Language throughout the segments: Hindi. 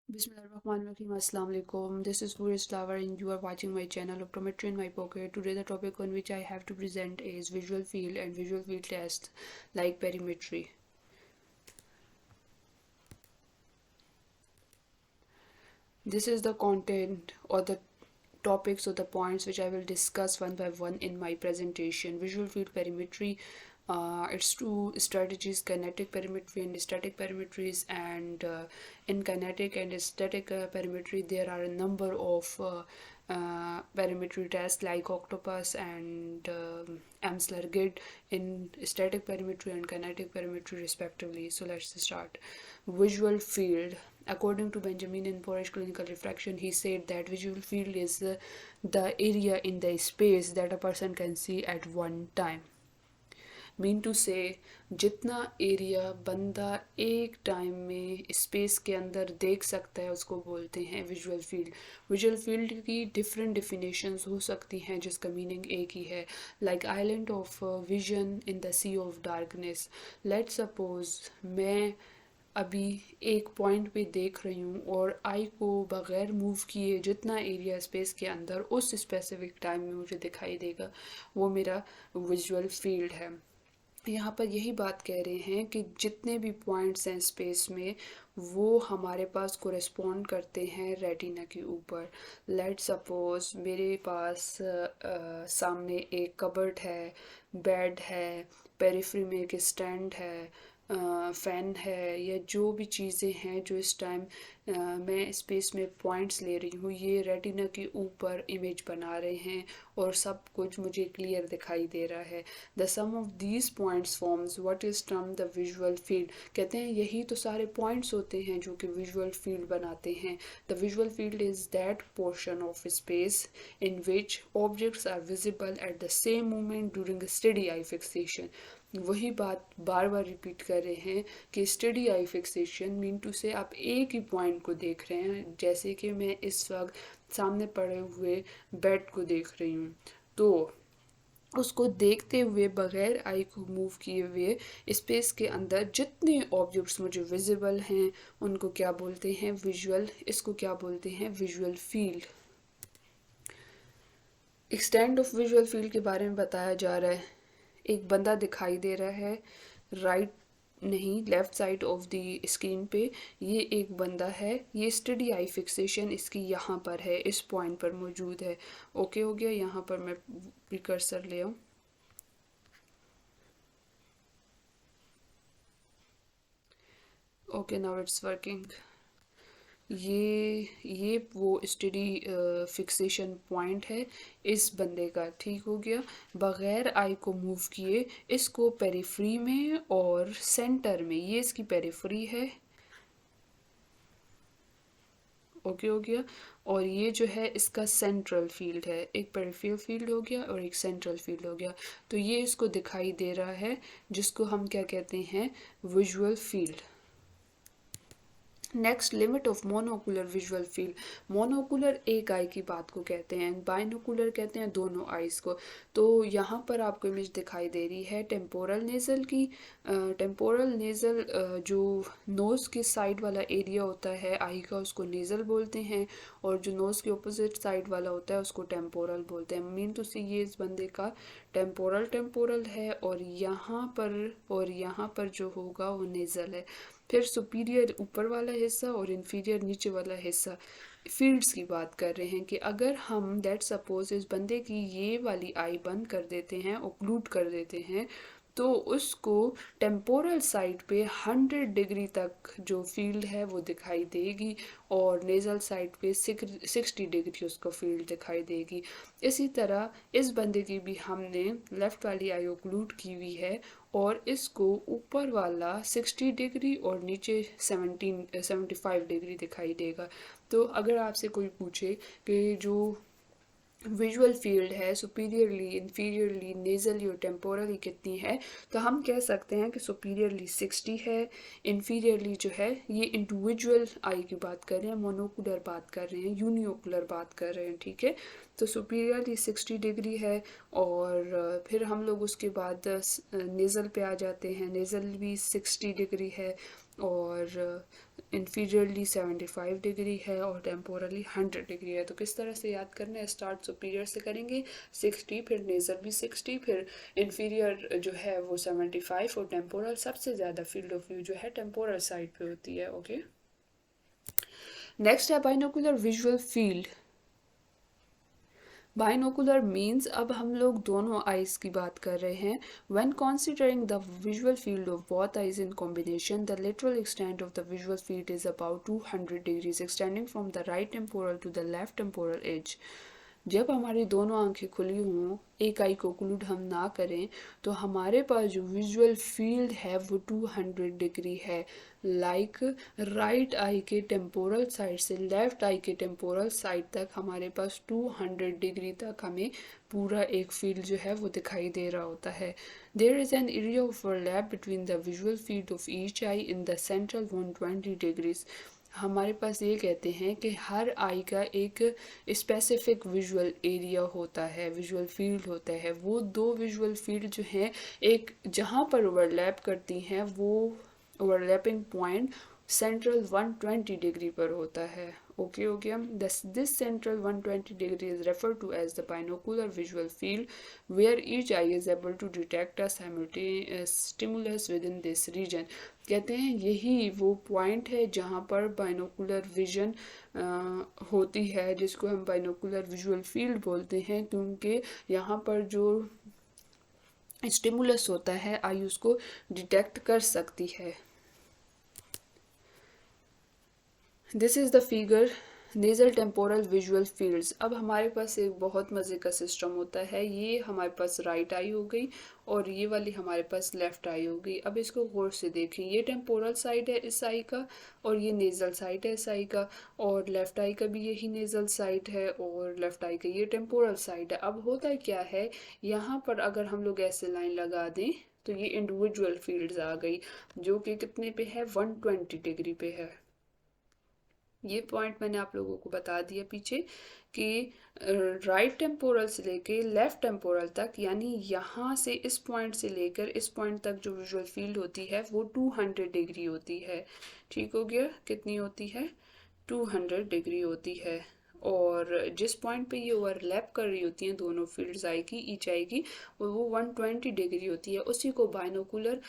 Bismillahirrahmanirrahim. Assalamu alaikum. This is Furious Flower and you are watching my channel Optometry in my pocket. Today the topic on which I have to present is visual field and visual field tests like perimetry. This is the content or the topics or the points which I will discuss one by one in my presentation. Visual field perimetry, its two strategies, kinetic perimetry and static perimetries, and in kinetic and static perimetry there are a number of perimetry tests like octopus and Amsler grid in static perimetry and kinetic perimetry respectively. So let's start. Visual field. According to Benjamin in Porrish clinical refraction, he said that visual field is the area in the space that a person can see at one time. Mean to say जितना एरिया बंदा एक टाइम में स्पेस के अंदर देख सकता है उसको बोलते हैं विजुअल फील्ड. विजुअल फील्ड की डिफरेंट डिफिनेशंस हो सकती हैं जिसका मीनिंग एक ही है, like island of vision in the sea of darkness. Let suppose मैं अभी एक पॉइंट पे देख रही हूँ और आई को बग़ैर मूव किए जितना एरिया स्पेस के अंदर उस स्पेसिफिक टाइम में मुझे दिखाई देगा वो मेरा विजुअल फील्ड है. यहाँ पर यही बात कह रहे हैं कि जितने भी पॉइंट्स हैं स्पेस में वो हमारे पास कोरेस्पॉन्ड करते हैं रेटिना के ऊपर. लेट सपोज मेरे पास सामने एक कबर्ड है, बेड है, पेरिफेरी में एक स्टैंड है, फ़ैन है, या जो भी चीज़ें हैं जो इस टाइम मैं स्पेस में पॉइंट्स ले रही हूँ ये रेटिना के ऊपर इमेज बना रहे हैं और सब कुछ मुझे क्लियर दिखाई दे रहा है. The sum of these points forms what is term the visual field. कहते हैं यही तो सारे पॉइंट्स होते हैं जो कि विजुअल फील्ड बनाते हैं. The visual field is that portion of space in which objects are visible at the same moment during steady eye fixation. वही बात बार बार रिपीट कर रहे हैं कि steady eye fixation mean to say आप एक ही पॉइंट को देख रहे हैं. जैसे कि मैं इस वक्त सामने पड़े हुए बेड को देख रही हूँ तो उसको देखते हुए बगैर आई को मूव किए हुए स्पेस के अंदर जितने ऑब्जेक्ट्स मुझे विजिबल हैं उनको क्या बोलते हैं विजुअल. इसको क्या बोलते हैं visual field. Extend of visual field के बारे में बताया जा रहा है. एक बंदा दिखाई दे रहा है राइट नहीं left side of the screen पे. ये एक बंदा है, ये स्टडी आई फिक्सेशन इसकी यहाँ पर है, इस पॉइंट पर मौजूद है. ओके हो गया. यहाँ पर मैं प्रिकर्सर ले आऊँ. Okay now it's working. ये वो स्टडी फिक्सेशन पॉइंट है इस बंदे का. ठीक हो गया. बग़ैर आई को मूव किए इसको पेरिफ्री में और सेंटर में, ये इसकी पेरिफ्री है. ओके हो गया. और ये जो है इसका सेंट्रल फील्ड है. एक पेरिफेरल फील्ड हो गया और एक सेंट्रल फील्ड हो गया. तो ये इसको दिखाई दे रहा है जिसको हम क्या कहते हैं visual field. Next limit of monocular visual field. Monocular एक आई की बात को कहते हैं, बाइनोकुलर कहते हैं दोनों आइज़ को. तो यहाँ पर आपको इमेज दिखाई दे रही है टेम्पोरल नेज़ल की. टेम्पोरल नेज़ल जो नोज़ के साइड वाला एरिया होता है आई का उसको नेज़ल बोलते हैं और जो नोज़ के अपोजिट साइड वाला होता है उसको टेम्पोरल बोलते हैं. मीन टू से ये इस बंदे का टेम्पोरल है और यहाँ पर जो होगा वो नेज़ल है. फिर सुपीरियर ऊपर वाला हिस्सा और इन्फीरियर नीचे वाला हिस्सा. फील्ड्स की बात कर रहे हैं कि अगर हम दैट सपोज इस बंदे की ये वाली आई बंद कर देते हैं, ओक्लूड कर देते हैं, तो उसको टेम्पोरल साइड पे 100 डिग्री तक जो फील्ड है वो दिखाई देगी और नेज़ल साइड पे 60 डिग्री उसको फील्ड दिखाई देगी. इसी तरह इस बंदे की भी हमने लेफ़्ट वाली आई ओक्लूड की हुई है और इसको ऊपर वाला 60 डिग्री और नीचे 75 डिग्री दिखाई देगा. तो अगर आपसे कोई पूछे कि जो विजुअल फील्ड है सुपीरियरली, इन्फीरियरली, नेज़ली और टेम्पोरली कितनी है, तो हम कह सकते हैं कि सुपीरियरली 60 है. इन्फीरियरली जो है ये इंडिविजुअल आई की बात कर रहे हैं, मोनोकुलर बात कर रहे हैं, यूनिओकुलर बात कर रहे हैं. ठीक है. तो सुपीरियरली 60 डिग्री है और फिर हम लोग उसके बाद नेज़ल पे आ जाते हैं. नेज़ल भी 60 डिग्री है और इन्फीरियरली 75 डिग्री है और टेम्पोरली 100 डिग्री है। तो किस तरह से याद करना है, स्टार्ट सुपीरियर से करेंगे 60, फिर नेज़ल भी 60, फिर इन्फीरियर जो है वो 75 और टेम्पोरल सबसे ज़्यादा फील्ड ऑफ व्यू जो है टेम्पोरल साइड पे होती है। ओके, नेक्स्ट है binocular visual field. Binocular means अब हम लोग दोनों आइज की बात कर रहे हैं। When considering the visual field of both eyes in combination, the lateral extent of the visual field is about 200 degrees extending from the right temporal to the left temporal edge. जब हमारी दोनों आंखें खुली हों, एक आई को ओक्लूड हम ना करें, तो हमारे पास जो विजुअल फील्ड है वो 200 डिग्री है। लाइक राइट आई के टेम्पोरल साइड से लेफ्ट आई के टेम्पोरल साइड तक हमारे पास 200 डिग्री तक हमें पूरा एक फील्ड जो है वो दिखाई दे रहा होता है। There is an area of overlap between the visual field of each eye in the central 120 degrees. हमारे पास ये कहते हैं कि हर आई का एक स्पेसिफिक विजुअल एरिया होता है, विजुअल फील्ड होता है। वो दो विजुअल फील्ड जो हैं, एक जहाँ पर ओवरलैप करती हैं वो ओवरलैपिंग पॉइंट सेंट्रल 120 डिग्री पर होता है। ओके हो गया। This central 120 degree is referred to as the binocular visual field where each eye is able to detect a stimulus within this region. कहते हैं यही वो पॉइंट है जहाँ पर बाइनोकुलर विजन होती है, जिसको हम बाइनोकुलर विजुअल फील्ड बोलते हैं, क्योंकि यहाँ पर जो स्टिमुलस होता है आई उसको डिटेक्ट कर सकती है। This is the figure nasal temporal visual fields. अब हमारे पास एक बहुत मज़े का सिस्टम होता है। ये हमारे पास राइट आई हो गई और ये वाली हमारे पास लेफ़्ट आई हो गई। अब इसको गौर से देखें, ये टेम्पोरल साइड है इस आई का और ये नेज़ल साइड है इस आई का, और लेफ़्ट आई का भी यही नेज़ल साइड है और लेफ़्ट आई का ये टेम्पोरल साइड है। अब होता क्या है, यहाँ पर अगर हम लोग ऐसे लाइन लगा दें तो ये इंडिविजुअल फील्ड्स आ गई, जो कि कितने पे है, 120 डिग्री पे है। ये पॉइंट मैंने आप लोगों को बता दिया पीछे कि राइट टेम्पोरल से लेके लेफ्ट टेम्पोरल तक, यानी यहाँ से इस पॉइंट से लेकर इस पॉइंट तक जो विजुअल फील्ड होती है वो 200 डिग्री होती है। ठीक हो गया, कितनी होती है, 200 डिग्री होती है। और जिस पॉइंट पे ये ओवरलैप कर रही होती हैं दोनों फील्ड्स आएगी ईच आएगी, वो 120 डिग्री होती है। उसी को बाइनोकुलर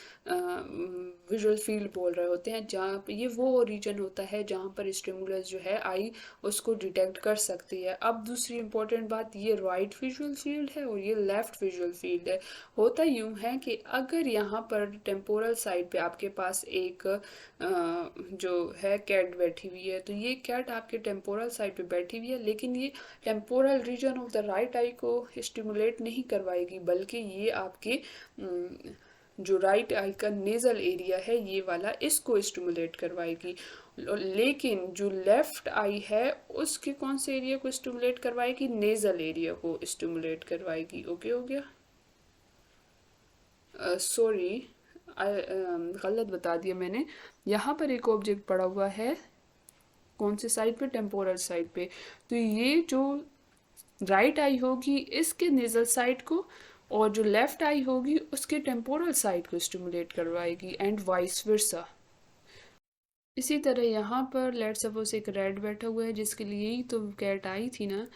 विजुअल फील्ड बोल रहे होते हैं, जहाँ पे ये वो रीजन होता है जहाँ पर स्टिमुलस जो है आई उसको डिटेक्ट कर सकती है। अब दूसरी इंपॉर्टेंट बात, ये राइट विजुअल फील्ड है और ये लेफ्ट विजुअल फील्ड है। होता यूँ है कि अगर यहाँ पर टेम्पोरल साइड पे आपके पास एक जो है कैट बैठी हुई है, तो ये कैट आपके टेम्पोरल साइड पे बैठी हुई है, लेकिन ये temporal region of the right eye को स्टिमुलेट नहीं करवाएगी, बल्कि ये आपके जो राइट आई का नेजल एरिया है ये वाला, इसको स्टिमुलेट करवाएगी। लेकिन जो लेफ्ट आई है उसके कौन से एरिया को स्टिमुलेट करवाएगी, नेजल एरिया को स्टिमुलेट करवाएगी। ओके हो गया। सॉरी, गलत बता दिया मैंने। यहाँ पर एक ऑब्जेक्ट पड़ा हुआ है, कौन से साइड पे, टेम्पोरल साइड पे। तो ये जो राइट आई होगी इसके नेजल साइड को, और जो लेफ्ट आई होगी उसके टेम्पोरल साइड को स्टिमुलेट करवाएगी, एंड वाइस वर्सा। इसी तरह यहाँ पर लेट सपोज एक रेड बैठा हुआ है, जिसके लिए ही तो कैट आई थी ना।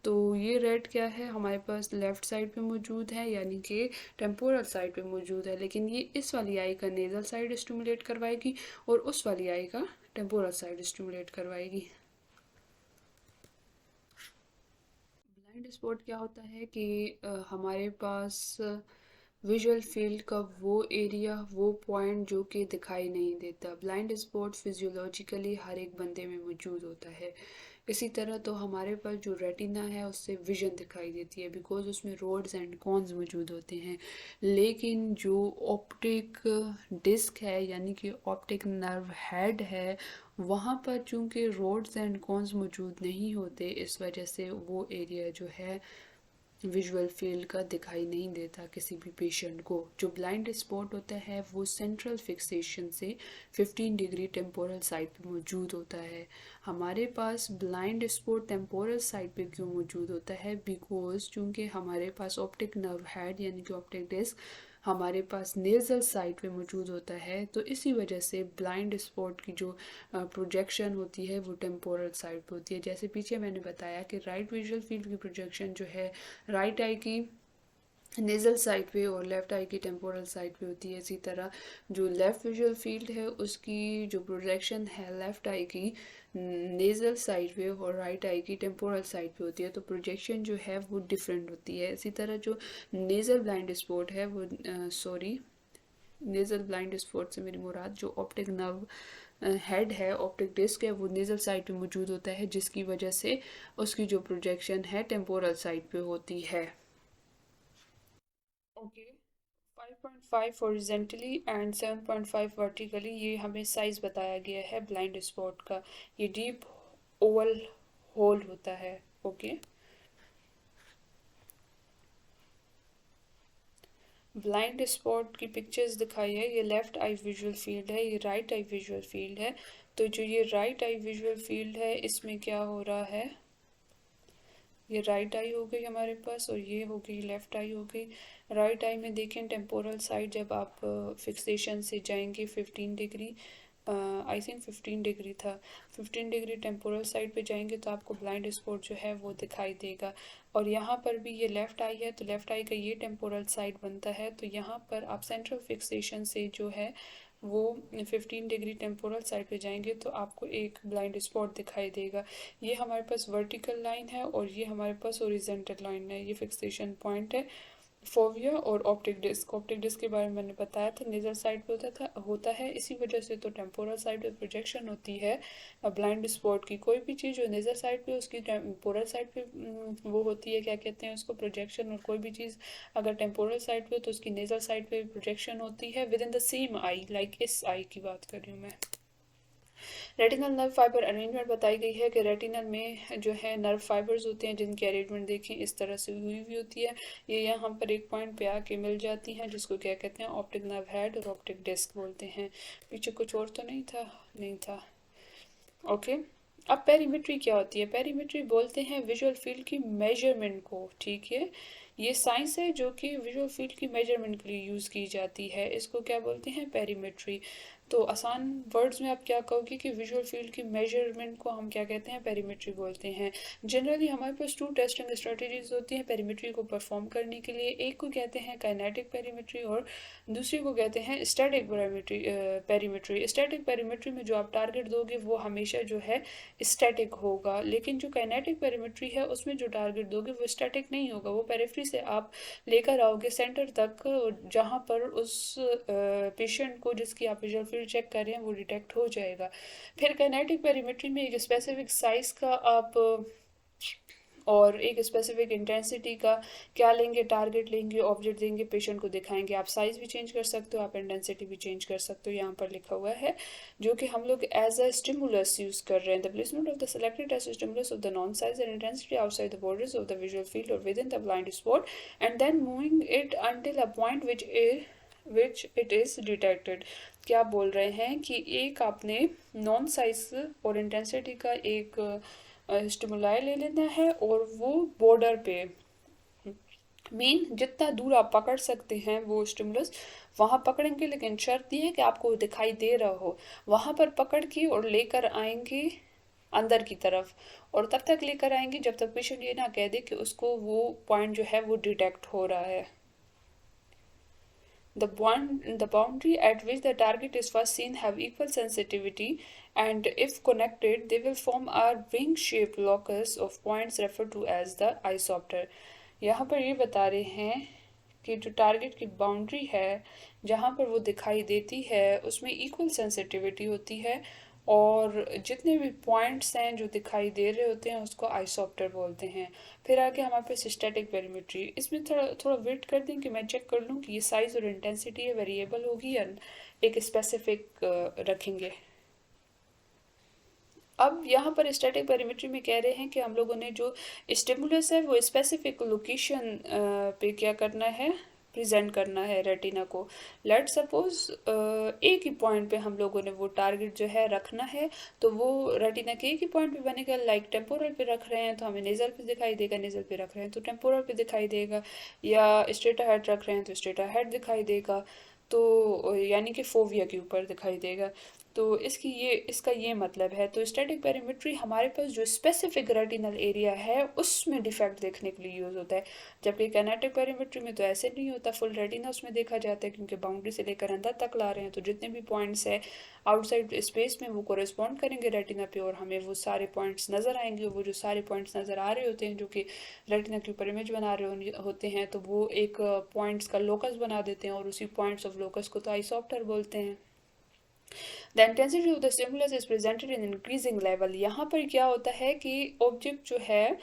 तो ये रेड क्या है, हमारे पास लेफ्ट साइड पे मौजूद है, यानी कि टेम्पोरल साइड पे मौजूद है, लेकिन ये इस वाली आई का नेजल साइड स्टिमुलेट करवाएगी और उस वाली आई का टेम्पोरल साइड स्टिमुलेट करवाएगी। ब्लाइंड स्पॉट क्या होता है कि हमारे पास विजुअल फील्ड का वो एरिया, वो पॉइंट जो कि दिखाई नहीं देता। ब्लाइंड स्पॉट फिजियोलॉजिकली हर एक बंदे में मौजूद होता है। इसी तरह तो हमारे पास जो रेटिना है उससे विजन दिखाई देती है, बिकॉज उसमें रोड्स एंड कॉन्स मौजूद होते हैं। लेकिन जो ऑप्टिक डिस्क है, यानी कि ऑप्टिक नर्व हेड है, वहाँ पर चूंकि रोड्स एंड कॉन्स मौजूद नहीं होते, इस वजह से वो एरिया जो है विजुअल फील्ड का दिखाई नहीं देता किसी भी पेशेंट को। जो ब्लाइंड स्पॉट होता है वो सेंट्रल फिक्सेशन से 15 डिग्री टेम्पोरल साइड पे मौजूद होता है। हमारे पास ब्लाइंड स्पॉट टेम्पोरल साइड पे क्यों मौजूद होता है, बिकॉज चूंकि हमारे पास ऑप्टिक नर्व हेड यानी कि ऑप्टिक डिस्क हमारे पास नेज़ल साइड पे मौजूद होता है, तो इसी वजह से ब्लाइंड स्पॉट की जो प्रोजेक्शन होती है वो टेम्पोरल साइड पे होती है। जैसे पीछे मैंने बताया कि राइट विजुअल फील्ड की प्रोजेक्शन जो है राइट आई की नेज़ल साइड पे और लेफ़्ट आई की टेम्पोरल साइड पे होती है। इसी तरह जो लेफ़्ट विजुअल फील्ड है उसकी जो प्रोजेक्शन है लेफ़्ट आई की नेज़ल साइड पे और राइट आई की टेम्पोरल साइड पे होती है, तो प्रोजेक्शन जो है वो डिफरेंट होती है। इसी तरह जो नेज़ल ब्लाइंड स्पॉट है वो नेज़ल ब्लाइंड स्पॉट से मेरी मुराद जो ऑप्टिक नर्व हेड है, ऑप्टिक डिस्क है, वो नेज़ल साइड पे मौजूद होता है, जिसकी वजह से उसकी जो प्रोजेक्शन है टेम्पोरल साइड पे होती है। ओके, 5.5 हॉरिजेंटली एंड 7.5 वर्टिकली, ये हमें साइज बताया गया है ब्लाइंड स्पॉट का। ये डीप ओवल होल होता है। ओके, ब्लाइंड स्पॉट की पिक्चर्स दिखाई है। ये लेफ्ट आई विजुअल फील्ड है, ये राइट आई विजुअल फील्ड है। तो जो ये राइट आई विजुअल फील्ड है इसमें क्या हो रहा है, ये राइट आई हो गई हमारे पास और ये हो गई लेफ्ट आई हो गई। राइट आई में देखें टेम्पोरल साइड जब आप फिक्सेशन से जाएंगे 15 डिग्री, आई थिंक 15 डिग्री था, 15 डिग्री टेम्पोरल साइड पे जाएंगे तो आपको ब्लाइंड स्पॉट जो है वो दिखाई देगा। और यहाँ पर भी ये लेफ़्ट आई है तो लेफ़्ट आई का ये टेम्पोरल साइड बनता है, तो यहाँ पर आप सेंट्रल फिक्सेशन से जो है वो 15 डिग्री टेम्पोरल साइड पे जाएंगे तो आपको एक ब्लाइंड स्पॉट दिखाई देगा। ये हमारे पास वर्टिकल लाइन है और ये हमारे पास ओरिजेंटल लाइन है, ये फिक्सेशन पॉइंट है। फोविया और ऑप्टिक डिस्क के बारे में मैंने बताया था, नेजल साइड पे होता है, इसी वजह से तो टेम्पोरल साइड पे प्रोजेक्शन होती है ब्लाइंड स्पॉट की। कोई भी चीज़ जो नेजल साइड पे उसकी टेम्पोरल साइड पे वो होती है, क्या कहते हैं उसको, प्रोजेक्शन। और कोई भी चीज़ अगर टेम्पोरल साइड पे हो तो उसकी नेजल साइड पे प्रोजेक्शन होती है with in the same I, like इस आई की बात कर रही हूँ मैं। रेटिनल नर्व फाइबर अरेंजमेंट बताई गई है कि रेटिनल में जो है नर्व फाइबर्स होते हैं जिनकी अरेंजमेंट देखें इस तरह से हुई हुई होती है। ये यहाँ पर एक पॉइंट पे आके मिल जाती हैं जिसको क्या कहते हैं, ऑप्टिक नर्व हेड और ऑप्टिक डिस्क बोलते हैं। पीछे कुछ और तो नहीं था, नहीं था। ओके, अब पेरीमेट्री क्या होती है? पेरीमेट्री बोलते हैं विजुअल फील्ड की मेजरमेंट को, ठीक है। ये साइंस है जो कि विजुअल फील्ड की मेजरमेंट के लिए यूज़ की जाती है, इसको क्या बोलते हैं, पेरीमेट्री। तो आसान वर्ड्स में आप क्या कहोगे कि विजुअल फील्ड की मेजरमेंट को हम क्या कहते हैं, पेरीमेट्री बोलते हैं। जनरली हमारे पास 2 टेस्टिंग स्ट्रेटजीज होती हैं पेरीमेट्री को परफॉर्म करने के लिए। एक को कहते हैं काइनेटिक पेरीमेट्री और दूसरी को कहते हैं स्टैटिक पेरीमेट्री। स्टैटिक पेरीमेट्री में जो आप टारगेट दोगे वो हमेशा जो है स्टैटिक होगा, लेकिन जो काइनेटिक पेरीमेट्री है उसमें जो टारगेट दोगे वो स्टैटिक नहीं होगा, वो पेरिफेरी से आप लेकर आओगे सेंटर तक जहाँ पर उस पेशेंट को जिसकी आप विजुअल फील्ड चेक कर रहे हैं वो डिटेक्ट हो जाएगा। फिर काइनेटिक पेरीमेट्री में एक स्पेसिफिक साइज का आप और एक स्पेसिफिक इंटेंसिटी का क्या लेंगे, टारगेट लेंगे, ऑब्जेक्ट देंगे, पेशेंट को दिखाएंगे। आप साइज भी चेंज कर सकते हो, आप इंटेंसिटी भी चेंज कर सकते हो, यहाँ पर लिखा हुआ है, जो कि हम लोग एज अ स्टिमुलस यूज कर रहे हैं। The placement of the selected as stimulus of the non size and intensity outside the borders of the visual field और within the blind spot and then moving it until a point which it is detected. क्या बोल रहे हैं कि एक आपने नॉन साइज और इंटेंसिटी का एक स्टिमुलाई ले लेना है और वो बॉर्डर पे मेन जितना दूर आप पकड़ सकते हैं वो स्टिमुलस वहाँ पकड़ेंगे, लेकिन शर्त ये है कि आपको दिखाई दे रहा हो। वहाँ पर पकड़ के और लेकर आएंगे अंदर की तरफ, और तब तक लेकर आएंगे जब तक पेशेंट ये ना कह दे कि उसको वो पॉइंट जो है वो डिटेक्ट हो रहा है। The boundary at which the target is first seen have equal sensitivity, and if connected, they will form a ring-shaped locus of points referred to as the isopter. यहाँ पर ये बता रहे हैं कि जो टारगेट की बाउंड्री है जहाँ पर वो दिखाई देती है उसमें इक्वल सेंसिटिविटी होती है, और जितने भी पॉइंट्स हैं जो दिखाई दे रहे होते हैं उसको आइसोप्टर बोलते हैं। फिर आगे हमारे पास स्टैटिक पेरीमेट्री, इसमें थोड़ा थोड़ा वेट कर दें कि मैं चेक कर लूँ कि ये साइज़ और इंटेंसिटी है वेरिएबल होगी या एक स्पेसिफिक रखेंगे। अब यहाँ पर स्टैटिक पेरीमेट्री में कह रहे हैं कि हम लोगों ने जो स्टिमुलस है वो स्पेसिफिक लोकेशन पे क्या करना है, प्रेजेंट करना है रेटिना को। लेट सपोज एक ही पॉइंट पे हम लोगों ने वो टारगेट जो है रखना है, तो वो रेटिना के एक ही पॉइंट पे बनेगा। लाइक टेम्पोरल पे रख रहे हैं तो हमें नेजल पे दिखाई देगा, नेजल पे रख रहे हैं तो टेम्पोरल पे दिखाई देगा, या स्ट्रेटा हेड रख रहे हैं तो स्ट्रेटा हेड दिखाई देगा, तो यानी कि फोविया के ऊपर दिखाई देगा। तो इसका ये मतलब है। तो स्टैटिक पेरीमेट्री हमारे पास जो स्पेसिफिक रेटिनल एरिया है उसमें डिफेक्ट देखने के लिए यूज़ होता है, जबकि काइनेटिक पेरीमेट्री में तो ऐसे नहीं होता, फुल रेटिना उसमें देखा जाता है, क्योंकि बाउंड्री से लेकर अंदर तक ला रहे हैं, तो जितने भी पॉइंट्स है आउटसाइड स्पेस में वो कोरिस्पॉन्ड करेंगे रेटिना पे, और हमें वो सारे पॉइंट्स नज़र आएंगे। वो जो सारे पॉइंट्स नज़र आ रहे होते हैं जो कि रेटिना के ऊपर इमेज बना रहे होते हैं, तो वो एक पॉइंट्स का लोकस बना देते हैं, और उसी पॉइंट्स ऑफ लोकस को तो आइसोप्टर बोलते हैं। The intensity of the stimulus is presented in increasing level. यहाँ पर क्या होता है कि ऑब्जेक्ट जो है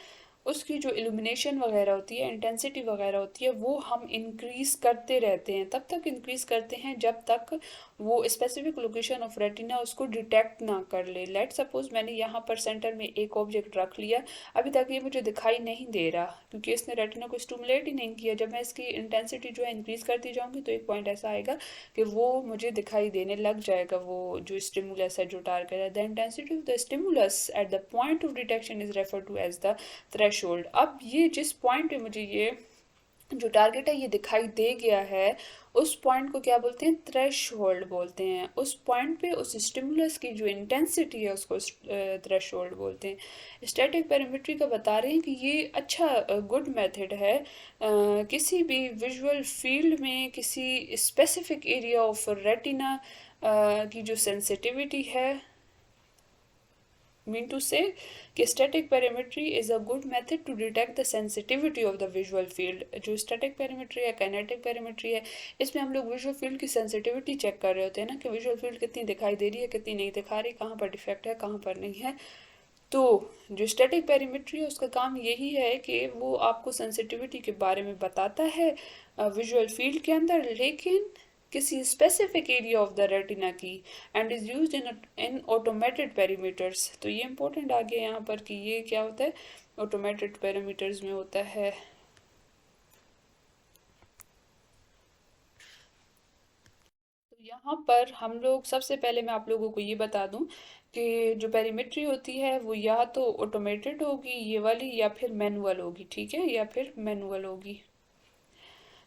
उसकी जो इल्यूमिनेशन वगैरह होती है, इंटेंसिटी वगैरह होती है, वो हम इंक्रीज करते रहते हैं, तब तक इंक्रीज करते हैं जब तक वो स्पेसिफिक लोकेशन ऑफ रेटिना उसको डिटेक्ट ना कर ले। लेट सपोज मैंने यहाँ पर सेंटर में एक ऑब्जेक्ट रख लिया, अभी तक ये मुझे दिखाई नहीं दे रहा क्योंकि इसने रेटिना को स्टिमुलेट ही नहीं किया। जब मैं इसकी इंटेंसिटी जो है इंक्रीज करती जाऊँगी तो एक पॉइंट ऐसा आएगा कि वो मुझे दिखाई देने लग जाएगा, वो जो स्टिमुलस है, जो टारगेट है। The intensity of the stimulus at the point of detection is refer to as the threshold. अब ये जिस पॉइंट पे मुझे ये जो टारगेट है ये दिखाई दे गया है, उस पॉइंट को क्या बोलते हैं? थ्रेशोल्ड बोलते हैं। उस पॉइंट पे उस स्टिमुलस की जो इंटेंसिटी है उसको थ्रेशोल्ड बोलते हैं। स्टैटिक पेरीमेट्री का बता रहे हैं कि ये अच्छा गुड मेथड है किसी भी विजुअल फील्ड में किसी स्पेसिफिक एरिया ऑफ रेटिना की जो सेंसिटिविटी है, mean to say कि static perimetry is a good method to detect the sensitivity of the visual field। जो static perimetry है, kinetic perimetry है, इसमें हम लोग visual field की sensitivity चेक कर रहे होते हैं ना, कि visual field कितनी दिखाई दे रही है, कितनी नहीं दिखा रही, कहाँ पर डिफेक्ट है, कहाँ पर नहीं है। तो जो स्टैटिक पेरीमेट्री है उसका काम यही है कि वो आपको सेंसिटिविटी के बारे में बताता है विजुअल फील्ड के अंदर, लेकिन किसी specific area of the retina की, and is used in automated perimeters. तो ये इंपॉर्टेंट आ गया यहाँ पर कि ये क्या होता है, ऑटोमेटेड पेरीमीटर्स में होता है। तो यहाँ पर हम लोग सबसे पहले मैं आप लोगों को ये बता दूं कि जो पेरीमेट्री होती है वो या तो ऑटोमेटेड होगी ये वाली, या फिर मैनुअल होगी, ठीक है, या फिर मैनुअल होगी।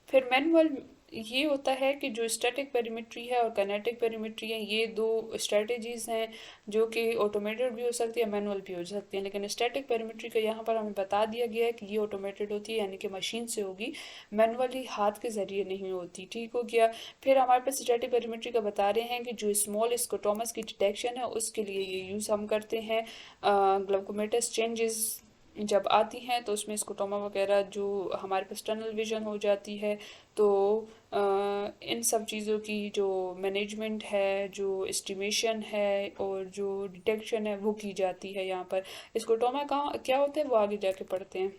फिर मैनुअल ये होता है कि जो स्टैटिक पेरीमेट्री है और काइनेटिक पेरीमेट्री है, ये दो स्ट्रेटजीज हैं जो कि ऑटोमेटेड भी हो सकती है, मैनुअल भी हो सकती है। लेकिन स्टैटिक पेरीमेट्री का यहाँ पर हमें बता दिया गया है कि ये ऑटोमेटेड होती है, यानी कि मशीन से होगी, मैनुअली हाथ के ज़रिए नहीं होती। ठीक हो गया। फिर हमारे पास स्टैटिक पेरीमेट्री का बता रहे हैं कि जो स्मॉल स्कोटोमस की डिटेक्शन है उसके लिए ये यूज़ हम करते हैं। ग्लूकोमेटस चेंजेस जब आती हैं तो उसमें स्कोटोमा वगैरह जो हमारे पास टनल विजन हो जाती है, तो इन सब चीज़ों की जो मैनेजमेंट है, जो एस्टिमेशन है और जो डिटेक्शन है वो की जाती है यहाँ पर। स्कोटोमा कहाँ क्या होता है वो आगे जाके पढ़ते हैं।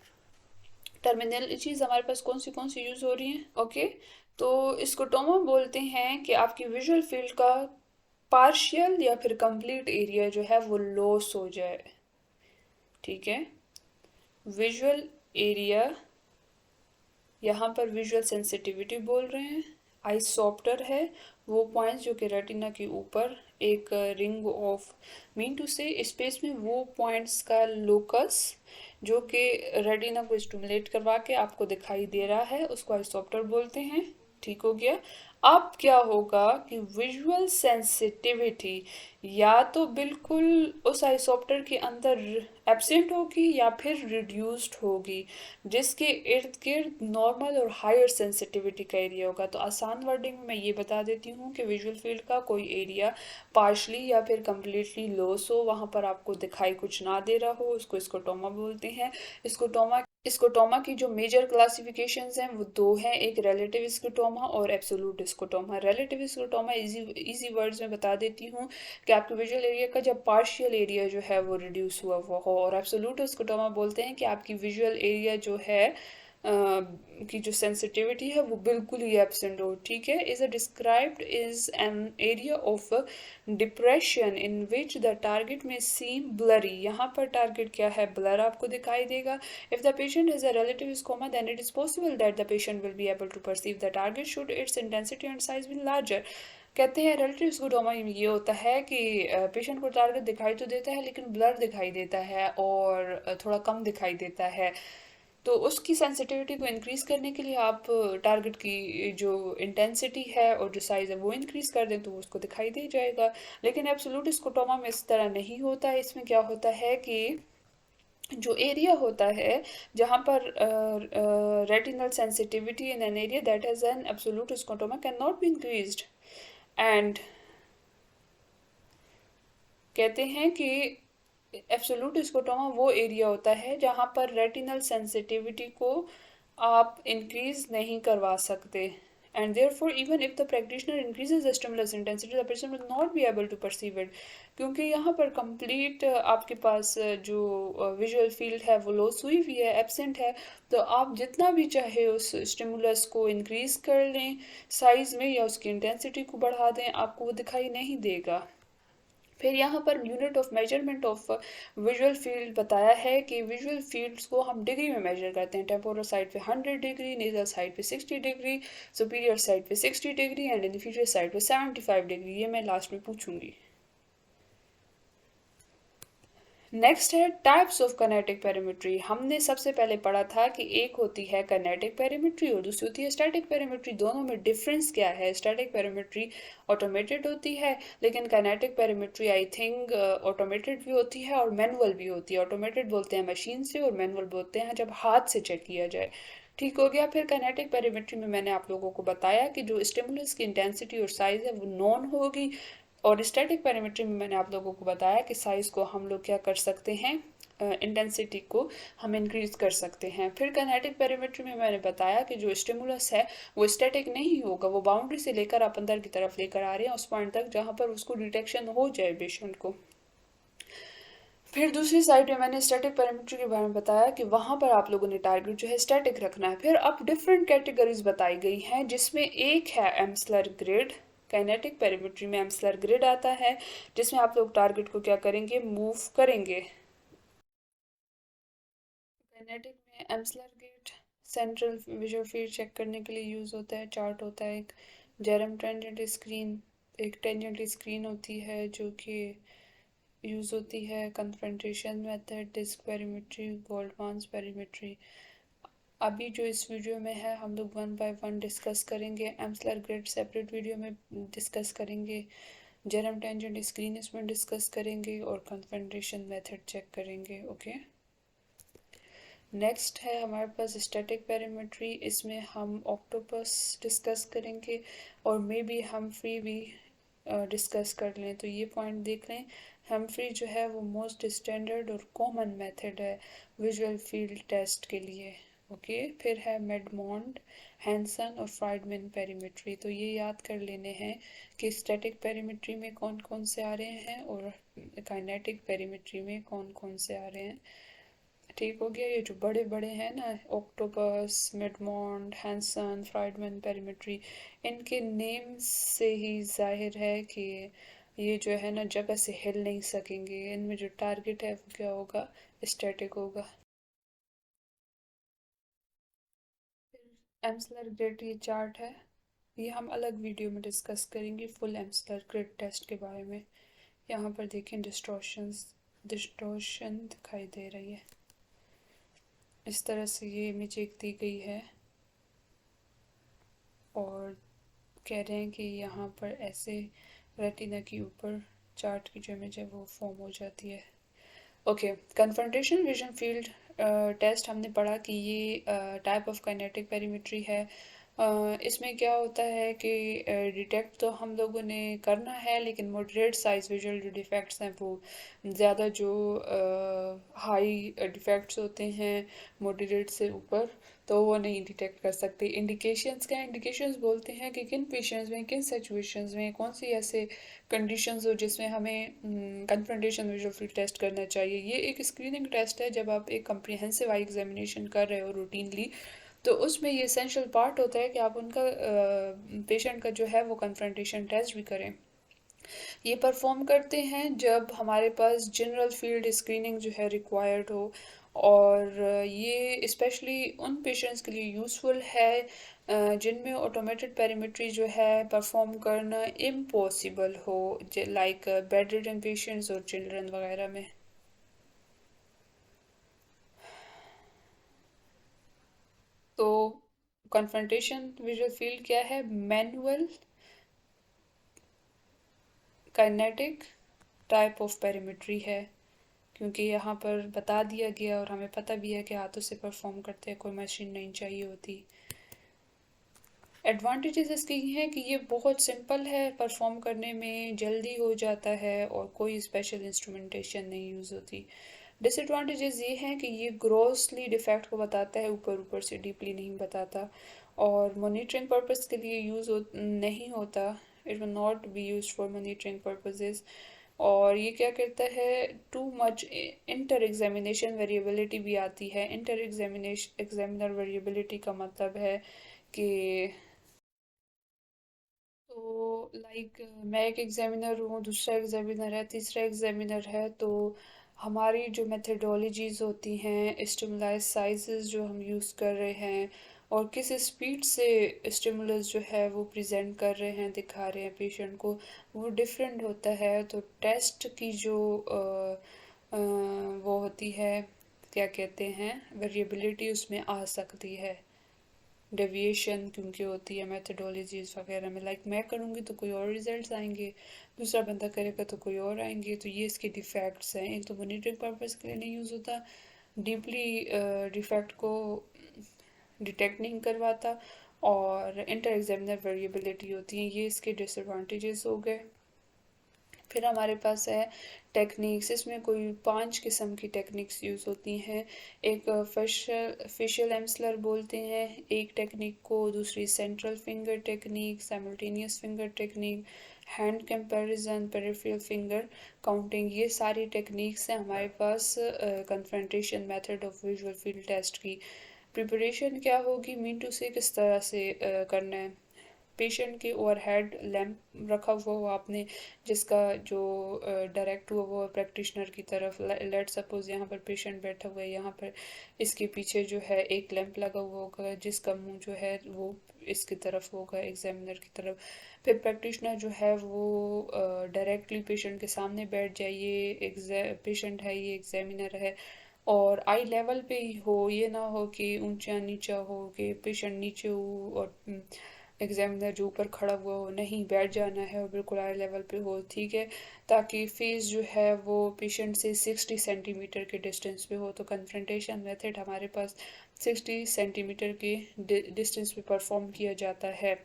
टर्मिनोलॉजीज हमारे पास कौन सी यूज़ हो रही हैं? ओके, तो स्कोटोमा बोलते हैं कि आपकी विजुअल फील्ड का पार्शियल या फिर कंप्लीट एरिया जो है वो लॉस हो जाए। ठीक है, विजुअल एरिया, यहाँ पर विजुअल सेंसिटिविटी बोल रहे हैं। आइसोप्टर है वो पॉइंट्स जो कि रेटिना के ऊपर एक रिंग ऑफ, मीन टू से स्पेस में वो पॉइंट्स का लोकस जो कि रेटिना को स्टिमुलेट करवा के आपको दिखाई दे रहा है, उसको आइसोप्टर बोलते हैं। ठीक हो गया। अब क्या होगा कि विजुअल सेंसिटिविटी या तो बिल्कुल उस आइसोप्टर के अंदर एब्सेंट होगी या फिर रिड्यूस्ड होगी, जिसके इर्द गिर्द नॉर्मल और हायर सेंसिटिविटी का एरिया होगा। तो आसान वर्डिंग में मैं ये बता देती हूँ कि विजुअल फील्ड का कोई एरिया पार्शली या फिर कम्प्लीटली लॉस हो, वहाँ पर आपको दिखाई कुछ ना दे रहा हो, उसको स्कोटोमा बोलते हैं। स्कोटोमा की जो मेजर क्लासिफिकेशंस हैं वो दो हैं, एक रिलेटिव स्कोटोमा और absolute scotoma. Relative scotoma easy words में बता देती हूँ कि आपके विजुअल एरिया का जब पार्शियल एरिया जो है वो रिड्यूस हुआ हुआ हो, और एब्सोल्यूट स्कोटोमा बोलते हैं कि आपकी विजुअल एरिया जो है की जो सेंसिटिविटी है वो बिल्कुल ही एब्सेंट हो, ठीक है। Is a described is an area of depression in which the target में सीम ब्लरी। यहाँ पर टारगेट क्या है, ब्लर आपको दिखाई देगा। If the patient has a relative scotoma then it is possible that the patient will be able to perceive the target should its intensity and size be larger. कहते हैं रिलेटिव स्कोमा में ये होता है कि पेशेंट को टारगेट दिखाई तो देता है लेकिन ब्लर दिखाई देता है और थोड़ा कम दिखाई देता है। तो उसकी सेंसिटिविटी को इंक्रीज करने के लिए आप टारगेट की जो इंटेंसिटी है और जो साइज है वो इंक्रीज कर दें तो उसको दिखाई दे जाएगा। लेकिन एब्सोल्यूट स्कोटोमा में इस तरह नहीं होता है। इसमें क्या होता है कि जो एरिया होता है जहाँ पर retinal sensitivity in an area that has an absolute scotoma can not be increased and कहते हैं कि एब्सोल्यूट स्कोटोमा वो एरिया होता है जहाँ पर रेटिनल सेंसिटिविटी को आप इंक्रीज नहीं करवा सकते and therefore even if the practitioner increases the stimulus intensity the patient will not be able to perceive it। क्योंकि यहाँ पर कंप्लीट आपके पास जो विजुअल फील्ड है वो लॉस हुई हुई है, एब्सेंट है। तो आप जितना भी चाहे उस स्टिमुलस को इंक्रीज कर लें साइज में या उसकी इंटेंसिटी को बढ़ा दें, आपको वो दिखाई नहीं देगा। फिर यहाँ per unit of measurement of visual field बताया है कि विजुअल फील्ड्स को हम डिग्री में मेजर करते हैं। टेम्पोरल साइड पे 100 डिग्री, नेजल साइड पे 60 डिग्री, सुपीरियर साइड पे 60 डिग्री एंड इन्फीरियर साइड पे 75 डिग्री। ये मैं लास्ट में पूछूंगी। नेक्स्ट है टाइप्स ऑफ काइनेटिक पेरीमेट्री। हमने सबसे पहले पढ़ा था कि एक होती है काइनेटिक पेरीमेट्री और दूसरी होती है स्टैटिक पेरीमेट्री। दोनों में डिफरेंस क्या है? स्टैटिक पेरीमेट्री ऑटोमेटेड होती है लेकिन kinetic perimetry I think automated भी होती है और मैनुअल भी होती है। ऑटोमेटेड बोलते हैं मशीन से और मैनुअल बोलते हैं जब हाथ से चेक किया जाए। ठीक हो गया। फिर काइनेटिक पेरीमेट्री में मैंने आप लोगों को बताया कि जो स्टिमुलस की इंटेंसिटी और साइज है वो नॉन होगी और स्टैटिक पैरामीटर में मैंने आप लोगों को बताया कि साइज को हम लोग क्या कर सकते हैं, इंटेंसिटी को हम इंक्रीज कर सकते हैं। फिर काइनेटिक पैरामीटर में मैंने बताया कि जो स्टिमुलस है वो स्टैटिक नहीं होगा, वो बाउंड्री से लेकर आप अंदर की तरफ लेकर आ रहे हैं उस पॉइंट तक जहाँ पर उसको डिटेक्शन हो जाए पेशेंट को। फिर दूसरी साइड में मैंने स्टैटिक पैरामीटर के बारे में बताया कि वहाँ पर आप लोगों ने टारगेट जो है स्टैटिक रखना है। फिर अब डिफरेंट कैटेगरीज बताई गई हैं जिसमें एक है एम्सलर ग्रिड। काइनेटिक पैरामीट्री में एम्सलर ग्रिड आता है जिसमें आप लोग टारगेट को क्या करेंगे, मूव करेंगे। काइनेटिक में Amsler grid central visual field check करने के लिए यूज़ होता है। चार्ट होता है एक जेरम टेंजेंट स्क्रीन, एक टेंजेंट स्क्रीन होती है जो कि यूज़ होती है confrontation method, disc perimetry, Goldmann's perimetry. अभी जो इस वीडियो में है हम लोग वन बाय वन डिस्कस करेंगे। एम्सलर ग्रिड सेपरेट वीडियो में डिस्कस करेंगे, जेरम टेंजेंट स्क्रीन इसमें डिस्कस करेंगे और कन्फ्रंटेशन मेथड चेक करेंगे। ओके। नेक्स्ट है हमारे पास स्टैटिक पेरीमेट्री। इसमें हम ऑक्टोपस डिस्कस करेंगे और मे बी हम फ्री भी डिस्कस कर लें। तो ये पॉइंट देख लें, हमफ्री जो है वो मोस्ट स्टैंडर्ड और कॉमन मेथड है विजुअल फील्ड टेस्ट के लिए। ओके। फिर है मेडमोंड, हैंसन और फ्राइडमैन पेरीमेट्री। तो ये याद कर लेने हैं कि स्टैटिक पेरीमेट्री में कौन कौन से आ रहे हैं और काइनेटिक पेरीमेट्री में कौन कौन से आ रहे हैं। ठीक हो गया। ये जो बड़े बड़े हैं ना, ऑक्टोपस, मिडमॉन्ड, हैंसन, फ्राइडमैन पेरीमेट्री, इनके नेम से ही जाहिर है कि ये जो है ना जगह से हिल नहीं सकेंगे। इनमें जो टारगेट है वो क्या होगा, स्टैटिक होगा। एम्सलर ग्रिड ये चार्ट है, ये हम अलग वीडियो में डिस्कस करेंगे फुल एम्सलर ग्रिड टेस्ट के बारे में। यहाँ पर देखें डिस्टॉर्शन दिखाई दे रही है। इस तरह से ये इमेज एक दी गई है और कह रहे हैं कि यहाँ पर ऐसे रेटिना के ऊपर चार्ट की जो इमेज है वो फॉर्म हो जाती है। Okay. Confrontation vision field test हमने पढ़ा कि ये टाइप ऑफ काइनेटिक पेरीमेट्री है। इसमें क्या होता है कि डिटेक्ट तो हम लोगों ने करना है लेकिन मॉडरेट साइज विजुअल जो डिफेक्ट्स हैं वो ज़्यादा जो हाई डिफेक्ट्स होते हैं मॉडरेट से ऊपर तो वो नहीं डिटेक्ट कर सकते। इंडिकेशंस क्या, इंडिकेशंस बोलते हैं कि किन पेशेंट्स में, किन सिचुएशंस में, कौन सी ऐसे कंडीशंस हो जिसमें हमें कन्फ्रंटेशन विजुअल फील्ड टेस्ट करना चाहिए। ये एक स्क्रीनिंग टेस्ट है जब आप एक कम्प्रिहेंसिव आई एग्जामिनेशन कर रहे हो रूटीनली तो उसमें ये एसेंशियल पार्ट होता है कि आप उनका पेशेंट का जो है वो कन्फ्रंटेशन टेस्ट भी करें। ये परफॉर्म करते हैं जब हमारे पास जनरल फील्ड स्क्रीनिंग जो है रिक्वायर्ड हो, और ये स्पेशली उन पेशेंट्स के लिए यूज़फुल है जिनमें ऑटोमेटेड पेरीमेट्री जो है परफॉर्म करना इम्पॉसिबल हो, लाइक बेड रिडन पेशेंट्स और चिल्ड्रन वगैरह में। तो कन्फ्रंटेशन विजुअल फील्ड क्या है? Manual kinetic type of perimetry है, क्योंकि यहाँ पर बता दिया गया और हमें पता भी है कि हाथों से परफॉर्म करते हैं, कोई मशीन नहीं चाहिए होती। एडवांटेजेस इसके ये हैं कि ये बहुत सिंपल है परफॉर्म करने में, जल्दी हो जाता है और कोई स्पेशल इंस्ट्रूमेंटेशन नहीं यूज़ होती। डिसएडवांटेजेस ये हैं कि ये ग्रॉसली डिफेक्ट को बताता है, ऊपर ऊपर से डीपली नहीं बताता, और मॉनिटरिंग पर्पस के लिए नहीं होता। It will not be use for monitoring purposes. और ये क्या करता है, too much inter examination variability भी आती है। इंटर एग्जामिनेशन एग्जामिनर वेरिएबिलिटी का मतलब है कि तो लाइक मैं एक एग्जामिनर हूँ, दूसरा एग्जामिनर है, तीसरा एग्जामिनर है, तो हमारी जो मेथडोलॉजीज होती हैं, स्टिमुलाई साइजेस जो हम यूज़ कर रहे हैं, और किस स्पीड से स्टिमुलस जो है वो प्रेजेंट कर रहे हैं, दिखा रहे हैं पेशेंट को, वो डिफरेंट होता है। तो टेस्ट की जो वो होती है, क्या कहते हैं, वेरिएबिलिटी उसमें आ सकती है, डेविएशन क्योंकि होती है मेथडोलॉजीज वगैरह में। लाइक मैं करूँगी तो कोई और रिजल्ट्स आएंगे, दूसरा बंदा करेगा तो कोई और आएंगे। तो ये इसके डिफेक्ट्स हैं। एक तो मॉनिटरिंग पर्पस के लिए नहीं यूज़ होता, डीपली डिफेक्ट को डिटेक्ट नहीं करवाता, और इंटर एग्जामिनर वेरिएबिलिटी होती है। ये इसके डिसएडवांटेजेस हो गए। फिर हमारे पास है टेक्निक्स। इसमें कोई 5 किस्म की टेक्निक्स यूज़ होती हैं। एक फेशियल एम्सलर बोलते हैं एक टेक्निक को, दूसरी central finger technique, simultaneous finger technique, hand comparison, peripheral finger counting. ये सारी टेक्निक्स हैं हमारे पास confrontation method of visual field test की। प्रिपरेशन क्या होगी, मीन टू से किस तरह से करना है। पेशेंट के ओवरहेड लैंप रखा हुआ हो आपने, जिसका जो डायरेक्ट हुआ वो प्रैक्टिशनर की तरफ। लेट सपोज यहाँ पर पेशेंट बैठा हुआ है, यहाँ पर इसके पीछे जो है एक लैंप लगा हुआ होगा, जिसका मुंह जो है वो इसकी तरफ होगा, एग्जामिनर की तरफ। फिर प्रैक्टिशनर जो है वो डायरेक्टली पेशेंट के सामने बैठ जाइए, पेशेंट है, ये एग्जामिनर है, और आई लेवल पे ही हो, ये ना हो कि ऊंचा नीचा हो, कि पेशेंट नीचे हो और एग्जामिनर जो ऊपर खड़ा हुआ हो। नहीं, बैठ जाना है और बिल्कुल आई लेवल पे हो, ठीक है, ताकि फेस जो है वो पेशेंट से 60 सेंटीमीटर के डिस्टेंस पे हो। तो कन्फ्रंटेशन मेथड हमारे पास 60 सेंटीमीटर के डिस्टेंस पे परफॉर्म किया जाता है।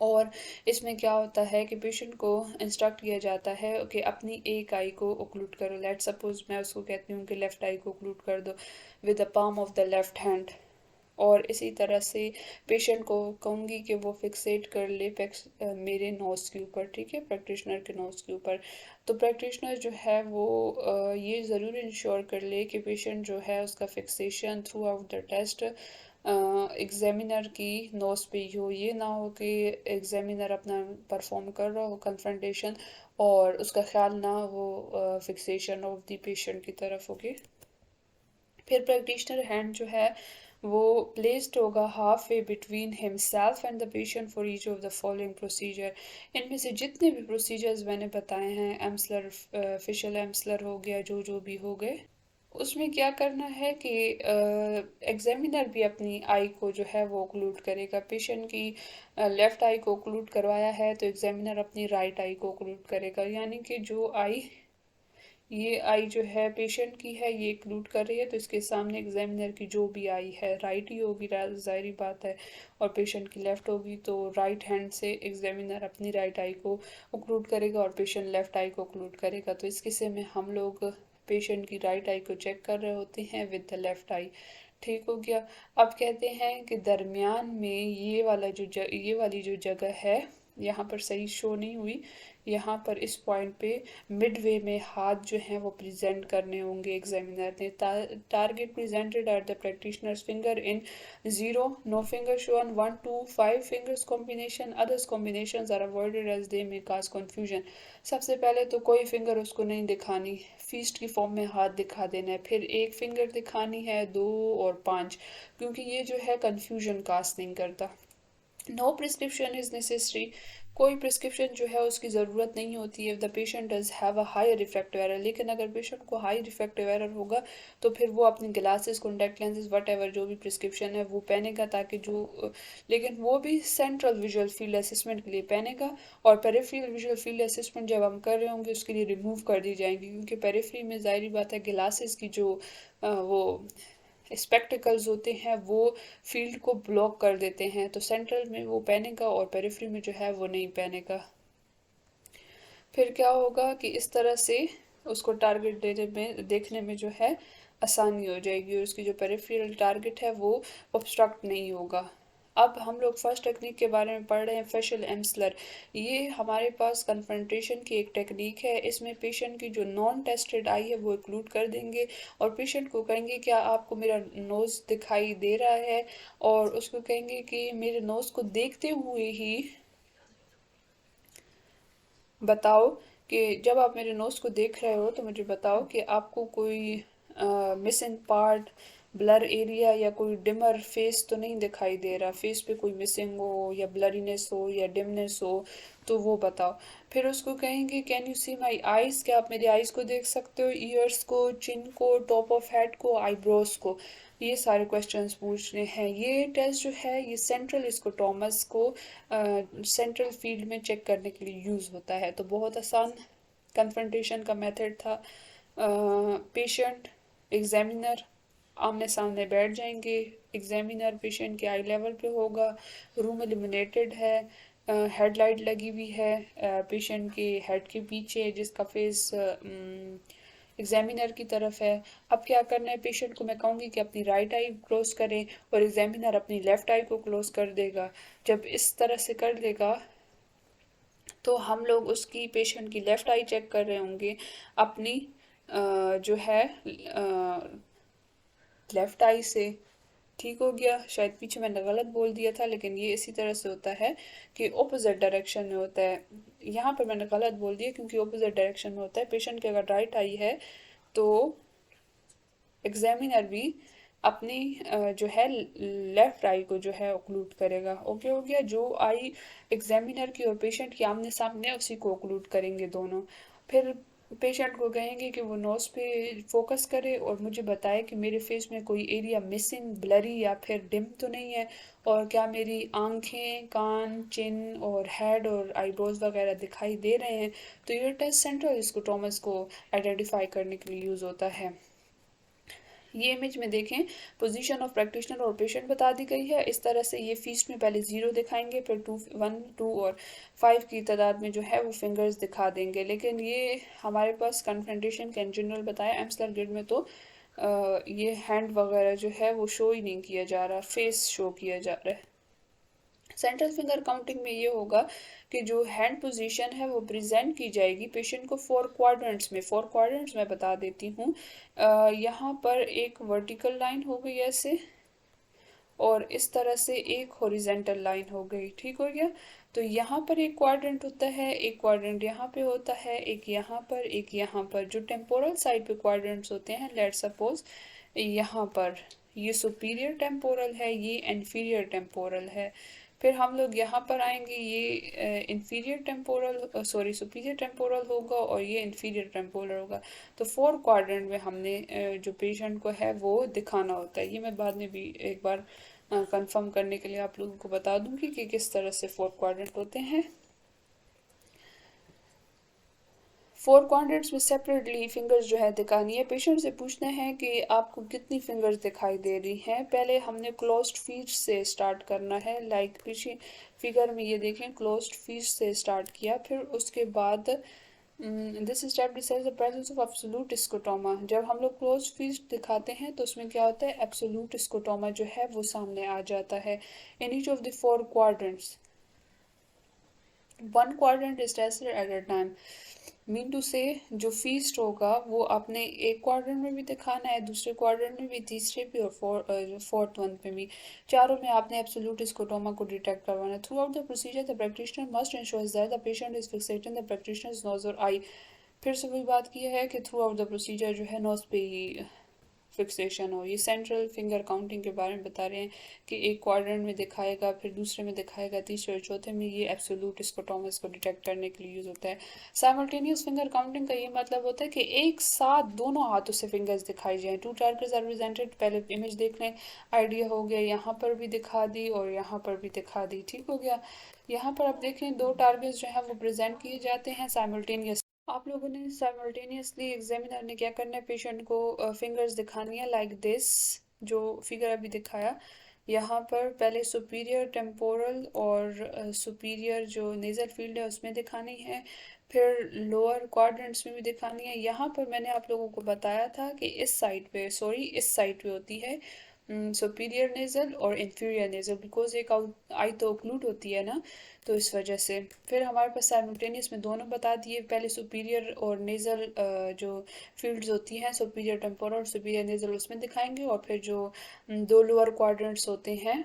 और इसमें क्या होता है कि पेशेंट को इंस्ट्रक्ट किया जाता है कि अपनी एक आई को ओक्लूड करो। लेट सपोज मैं उसको कहती हूँ कि लेफ़्ट आई को ओक्लूड कर दो with the palm of the left hand, और इसी तरह से पेशेंट को कहूँगी कि वो फिक्सेट कर ले मेरे नोज़ के ऊपर, ठीक है, प्रैक्टिशनर के नोज़ के ऊपर। तो प्रैक्टिशनर जो है वो ये ज़रूर इंश्योर कर ले कि पेशेंट जो है उसका fixation throughout the test examiner की नोज़ पे ही हो। ये ना हो कि एग्जामिनर अपना परफॉर्म कर रहा हो कन्फ्रंटेशन और उसका ख्याल ना हो फिक्सेशन ऑफ द पेशेंट की तरफ होगी। फिर प्रैक्टिशनर हैंड जो है वो प्लेस्ड होगा half way between himself and the patient for each of the following procedure. इनमें से जितने भी प्रोसीजर्स मैंने बताए हैं, एम्सलर, फिशल एम्सलर हो गया, जो जो भी हो गए, उसमें क्या करना है कि एग्जामिनर भी अपनी आई को जो है वो ओक्लूड करेगा। पेशेंट की लेफ़्ट आई को ओक्लूड करवाया है तो एग्जामिनर अपनी राइट आई को ओक्लूड करेगा, यानी कि जो आई, ये आई जो है पेशेंट की है, ये इंक्लूड कर रही है, तो इसके सामने एग्जामिनर की जो भी आई है राइट ही होगी, जाहिर बात है, और पेशेंट की लेफ़्ट होगी। तो राइट हैंड से एग्जामिनर अपनी राइट आई को इंक्लूड करेगा और पेशेंट लेफ़्ट आई को इंक्लूड करेगा। तो इस किस्से में हम लोग पेशेंट की राइट आई को चेक कर रहे होते हैं विद द लेफ़्ट आई। ठीक हो गया। अब कहते हैं कि दरमियान में ये वाला ये वाली जो जगह है यहाँ पर सही शो नहीं हुई। यहाँ पर इस पॉइंट पे मिडवे में हाथ जो हैं वो प्रेजेंट करने होंगे एग्जामिनर ने। Target presented at the practitioner's finger in 0, no finger shown 1 2 5 fingers combination, others combinations are avoided as they may cause confusion. सबसे पहले तो कोई फिंगर उसको नहीं दिखानी, फीस्ट की फॉर्म में हाथ दिखा देना है, फिर एक फिंगर दिखानी है, 2 और 5, क्योंकि ये जो है कंफ्यूजन कास्ट नहीं करता। नो प्रिस्क्रिप्शन इज़ नेसेसरी, कोई प्रिस्क्रिप्शन जो है उसकी ज़रूरत नहीं होती है। The patient does have a high refractive error, लेकिन अगर पेशेंट को हाई रिफ्रैक्टिव एरर होगा तो फिर वो अपनी glasses, contact lenses, what ever जो भी प्रिस्क्रिप्शन है वो पहनेगा, ताकि जो लेकिन वो भी सेंट्रल विजुअल फील्ड असेसमेंट के लिए पहनेगा। और पेरिफेरल विजुअल फील्ड असेसमेंट जब हम कर रहे होंगे उसके लिए रिमूव कर दी जाएंगी, क्योंकि पेरिफेरी में ज़ाहिर बात है ग्लासेस की जो वो स्पेक्टिकल्स होते हैं वो फील्ड को ब्लॉक कर देते हैं, तो सेंट्रल में वो पहनेगा और पेरिफेरी में जो है वो नहीं पहनेगा। फिर क्या होगा कि इस तरह से उसको टारगेट देने में, देखने में जो है आसानी हो जाएगी, और उसकी जो पेरिफेरल टारगेट है वो ऑब्स्ट्रक्ट नहीं होगा। अब हम लोग फर्स्ट टेक्निक के बारे में पढ़ रहे हैं, फेशियल एम्सलर। ये हमारे पास कन्फ्रंटेशन की एक टेक्निक है। इसमें पेशेंट की जो नॉन टेस्टेड आई है वो इंक्लूड कर देंगे और पेशेंट को कहेंगे क्या आपको मेरा नोज़ दिखाई दे रहा है, और उसको कहेंगे कि मेरे नोज़ को देखते हुए ही बताओ कि जब आप मेरे नोज़ को देख रहे हो तो मुझे बताओ कि आपको कोई मिसिंग पार्ट, ब्लर एरिया या कोई डिमर फेस तो नहीं दिखाई दे रहा, फेस पे कोई मिसिंग हो या ब्लरीनेस हो या डिमनेस हो तो वो बताओ। फिर उसको कहेंगे can you see my eyes, क्या आप मेरी आइज़ को देख सकते हो, ईयर्स को, चिन को, टॉप ऑफ हेड को, आईब्रोज को। ये सारे क्वेश्चंस पूछने हैं। ये टेस्ट जो है ये सेंट्रल स्कोटोमस को सेंट्रल फील्ड में चेक करने के लिए यूज़ होता है। तो बहुत आसान कन्फ्रंटेशन का मेथड था। पेशेंट एग्जामिनर आमने सामने बैठ जाएंगे, एग्जामिनर पेशेंट के आई लेवल पे होगा, रूम इल्यूमिनेटेड है, हेडलाइट लगी हुई है पेशेंट के हेड के पीछे, जिसका फेस एग्जामिनर की तरफ है। अब क्या करना है, पेशेंट को मैं कहूँगी कि अपनी राइट आई क्लोज करें और एग्जामिनर अपनी लेफ्ट आई को क्लोज कर देगा। जब इस तरह से कर देगा तो हम लोग उसकी, पेशेंट की लेफ्ट आई चेक कर रहे होंगे अपनी जो है लेफ्ट आई से। ठीक हो गया, शायद पीछे मैंने गलत बोल दिया था, लेकिन ये इसी तरह से होता है कि ऑपोजिट डायरेक्शन में होता है। यहाँ पर मैंने गलत बोल दिया क्योंकि ऑपोजिट डायरेक्शन में होता है। पेशेंट की अगर राइट आई है तो एग्जामिनर भी अपनी जो है लेफ्ट आई को जो है ओक्लूड करेगा। ओके हो गया, जो आई एग्जामिनर की और पेशेंट की आमने सामने उसी को ओक्लूड करेंगे दोनों। फिर पेशेंट को कहेंगे कि वो नोज पे फोकस करे और मुझे बताए कि मेरे फेस में कोई एरिया मिसिंग, ब्लरी या फिर डिम तो नहीं है, और क्या मेरी आंखें, कान, चिन और हेड और आईब्रोज वगैरह दिखाई दे रहे हैं। तो ये टेस्ट सेंट्रल स्कोटोमस को आइडेंटिफाई करने के लिए यूज़ होता है। ये इमेज में देखें, पोजीशन ऑफ प्रैक्टिशनर और पेशेंट बता दी गई है। इस तरह से ये फीस्ट में पहले 0 दिखाएंगे, फिर 2 1 2 और 5 की तादाद में जो है वो फिंगर्स दिखा देंगे। लेकिन ये हमारे पास कन्फ्रंटेशन के जनरल बताया, एम्सलर गिल्ड में तो ये हैंड वगैरह जो है वो शो ही नहीं किया जा रहा, फेस शो किया जा रहा है। सेंट्रल फिंगर काउंटिंग में ये होगा कि जो हैंड पोजीशन है वो प्रेजेंट की जाएगी पेशेंट को 4 क्वाड्रेंट्स में। 4 क्वाड्रेंट्स मैं बता देती हूँ। यहाँ पर एक वर्टिकल लाइन हो गई ऐसे, और इस तरह से एक हॉरिजेंटल लाइन हो गई। ठीक हो गया, तो यहाँ पर एक क्वाड्रेंट होता है, एक क्वाड्रेंट यहाँ पे होता है, एक यहाँ पर, एक यहाँ पर। जो टेम्पोरल साइड पे क्वाड्रेंट्स होते हैं, लेट सपोज यहाँ पर ये सुपीरियर टेम्पोरल है, ये इन्फीरियर टेम्पोरल है। फिर हम लोग यहाँ पर आएंगे, ये inferior temporal, sorry superior temporal होगा और ये इन्फीरियर टेम्पोरल होगा। तो 4 क्वाड्रेंट में हमने जो पेशेंट को है वो दिखाना होता है। ये मैं बाद में भी एक बार कंफर्म करने के लिए आप लोगों को बता दूंगी कि किस तरह से 4 क्वाड्रेंट होते हैं। 4 क्वाड्रेंट्स में सेपरेटली फिंगर्स जो है दिखानी है। पेशेंट से पूछना है कि आपको कितनी फिंगर्स दिखाई दे रही हैं। पहले हमने क्लोज्ड फीस्ट से स्टार्ट करना है, लाइक पीछे फिगर में ये देखें, क्लोज्ड फीस्ट से स्टार्ट किया। फिर उसके बाद this step decides the presence of absolute scotoma. जब हम लोग क्लोज फीस्ट दिखाते हैं तो उसमें क्या होता है, एब्सोल्यूट स्कोटोमा जो है वो सामने आ जाता है in each of the 4 quadrants. One quadrant is tested at a time, mean to say जो फीस्ट होगा वो आपने एक क्वाड्रेंट में भी दिखाना है, दूसरे क्वाड्रेंट में भी, तीसरे भी, और फोर्थ वन पे भी, चारों में आपने एब्सोल्यूट स्कोटोमा को डिटेक्ट करवाना है। Throughout the procedure the practitioner must ensure that the patient is fixating the practitioner's nose और आई। फिर से वही बात की है कि थ्रू आउट द प्रोसीजर जो है नोज पे ही फिक्सेशन हो। ये सेंट्रल फिंगर काउंटिंग के बारे में बता रहे हैं कि एक क्वाड्रेंट में दिखाएगा, फिर दूसरे में दिखाएगा, तीसरे और चौथे में। ये एब्सोल्यूट स्कोटोमस को डिटेक्ट करने के लिए यूज़ होता है। साइमल्टेनियस फिंगर काउंटिंग का ये मतलब होता है कि एक साथ दोनों हाथों से फिंगर्स दिखाई जाएं। टू टारगेट्स आर प्रेजेंटेड, पहले इमेज देख लें, आइडिया हो गया। यहाँ पर भी दिखा दी और यहाँ पर भी दिखा दी, ठीक हो गया। यहाँ पर आप देखें दो टारगेट्स जो हैं वो प्रेजेंट किए जाते हैं साइमल्टेनियस। आप लोगों ने साइमल्टेनियसली एग्जामिनर ने क्या करना है, पेशेंट को फिंगर्स दिखानी है लाइक दिस, जो फिगर अभी दिखाया। यहाँ पर पहले सुपीरियर टेम्पोरल और सुपीरियर जो नेजल फील्ड है उसमें दिखानी है, फिर लोअर क्वाड्रेंट्स में भी दिखानी है। यहाँ पर मैंने आप लोगों को बताया था कि इस साइड पे, सॉरी इस साइड पे होती है सुपीरियर नेजल और इंफीरियर नेजल, बिकॉज एक आई तो ओक्लूड होती है ना, तो इस वजह से। फिर हमारे पास साइमल्टेनियस में दोनों बता दिए, पहले सुपीरियर और नेज़ल जो फील्ड्स होती हैं, सुपीरियर टेम्पोरल और सुपीरियर नेज़ल, उसमें दिखाएंगे। और फिर जो दो लोअर क्वाड्रेंट्स होते हैं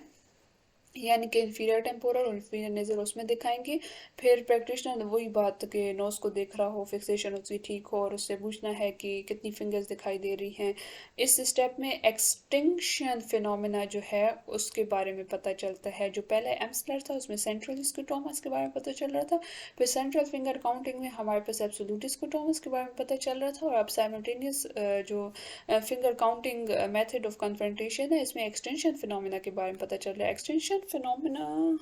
यानी कि इंफीरियर टेम्पोरल और इंफीरियर नेजल, उसमें दिखाएंगे। फिर प्रैक्टिशनर वही बात के नोज को देख रहा हो, फिक्सेशन उसकी ठीक हो, और उससे पूछना है कि कितनी फिंगर्स दिखाई दे रही हैं। इस स्टेप में एक्सटिंक्शन फिनोमेना जो है उसके बारे में पता चलता है। जो पहले एम्सलर था उसमें सेंट्रल स्कोटोमस के बारे में पता चल रहा था, फिर सेंट्रल फिंगर काउंटिंग में हमारे पास एब्सोल्यूट स्कोटोमस के बारे में पता चल रहा था, और अब साइमल्टेनियस जो finger counting method of confrontation है इसमें एक्सटेंशन फिनोमेना के बारे में पता चल रहा है। एक्सटेंशन फिनोमेना,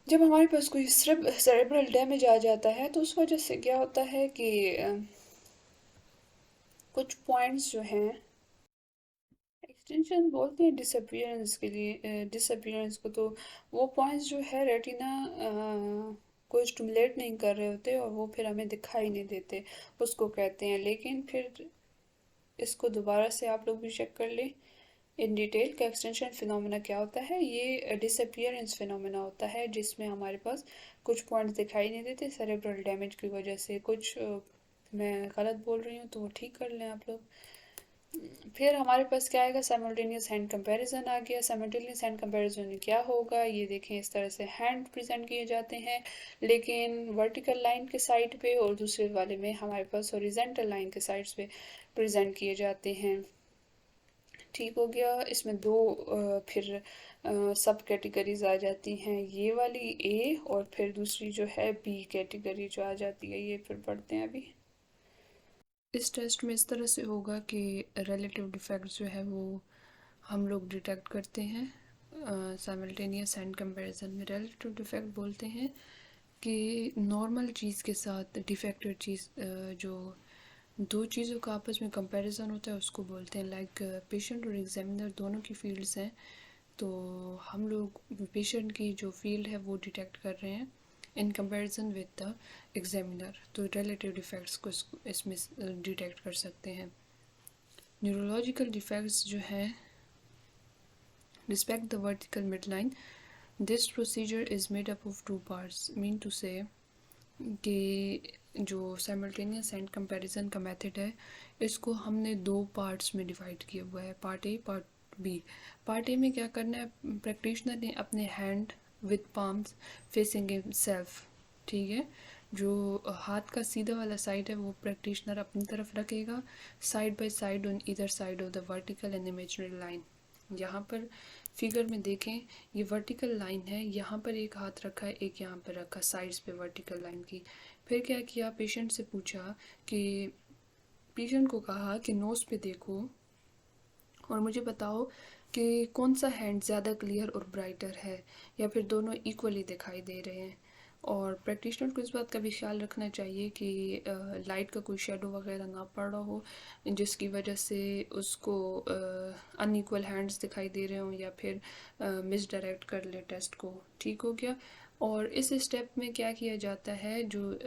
जब हमारे पास कोई सेरेब्रल डैमेज आ जाता है तो उस वजह से क्या होता है कि कुछ पॉइंट्स जो हैं, एक्सटेंशन बोलते हैं डिसअपियरेंस के लिए, डिसअपियरेंस को, तो वो पॉइंट्स जो है रेटिना को स्टिमुलेट नहीं कर रहे होते और वो फिर हमें दिखाई नहीं देते, उसको कहते हैं। लेकिन फिर इसको दोबारा से आप लोग भी चेक कर लें इन डिटेल का एक्सटेंशन फिनोमेना क्या होता है। ये डिसअपियरेंस फिनोमेना होता है जिसमें हमारे पास कुछ पॉइंट्स दिखाई नहीं देते सेरेब्रल डैमेज की वजह से। कुछ मैं गलत बोल रही हूँ तो वो ठीक कर लें आप लोग। फिर हमारे पास क्या आएगा, साइमल्टेनियस हैंड कंपैरिजन आ गया। साइमल्टेनियस हैंड कंपैरिजन में क्या होगा, ये देखें इस तरह से हैंड प्रेजेंट किए जाते हैं, लेकिन वर्टिकल लाइन के साइड पे, और दूसरे वाले में हमारे पास हॉरिजेंटल लाइन के साइड्स पे प्रेजेंट किए जाते हैं। ठीक हो गया। इसमें दो फिर सब कैटेगरीज आ जाती हैं, ये वाली ए और फिर दूसरी जो है बी कैटेगरी जो आ जाती है, ये फिर पढ़ते हैं अभी। इस टेस्ट में इस तरह से होगा कि रिलेटिव डिफेक्ट्स जो है वो हम लोग डिटेक्ट करते हैं साइमल्टेनियस हैंड कंपैरिजन में। रिलेटिव डिफेक्ट बोलते हैं कि नॉर्मल चीज़ के साथ डिफेक्टेड चीज़, जो दो चीज़ों का आपस में कंपैरिजन होता है उसको बोलते हैं। लाइक पेशेंट और एग्जामिनर दोनों की फील्ड्स हैं, तो हम लोग पेशेंट की जो फील्ड है वो डिटेक्ट कर रहे हैं in comparison with the examiner, तो रिलेटिव डिफेक्ट्स को इसमें डिटेक्ट कर सकते हैं। न्यूरोलॉजिकल डिफेक्ट्स जो हैं, respect the vertical midline. This procedure is made up of two parts, mean to say कि जो साइमल्टेनियस एंड कंपैरिजन का मेथड है इसको हमने दो पार्ट्स में डिवाइड किया हुआ है, part A part B. Part A में क्या करना है, प्रैक्टिशनर ने अपने hand with palms facing himself, ठीक है, जो हाथ का सीधा वाला साइड है वो प्रैक्टिशनर अपनी तरफ रखेगा, side by side on either side of the vertical and imaginary line. यहाँ पर फिगर में देखें ये वर्टिकल लाइन है, यहाँ पर एक हाथ रखा है, एक यहाँ पर रखा, साइड्स पे वर्टिकल लाइन की। फिर क्या किया, पेशेंट से पूछा कि पेशेंट को कहा कि नोज़ पे देखो और मुझे बताओ कि कौन सा हैंड ज़्यादा क्लियर और ब्राइटर है, या फिर दोनों इक्वली दिखाई दे रहे हैं। और प्रैक्टिशनर को इस बात का भी ख्याल रखना चाहिए कि लाइट का कोई शेडो वगैरह ना पड़ रहा हो जिसकी वजह से उसको अनइक्वल हैंड्स दिखाई दे रहे हों या फिर मिसडायरेक्ट कर ले टेस्ट को। ठीक हो गया। और इस स्टेप में क्या किया जाता है, जो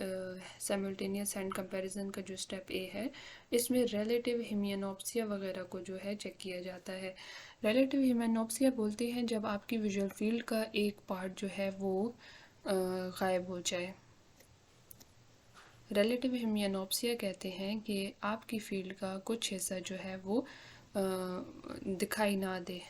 साइमल्टेनियस हैंड कंपैरिजन का जो स्टेप ए है इसमें रिलेटिव हिमियनोप्सिया वगैरह को जो है चेक किया जाता है। रिलेटिव हिमियनोप्सिया बोलते हैं जब आपकी विजुअल फील्ड का एक पार्ट जो है वो गायब हो जाए। रिलेटिव हेमियानोप्सिया कहते हैं कि आपकी फील्ड का कुछ हिस्सा जो है वो दिखाई ना दे।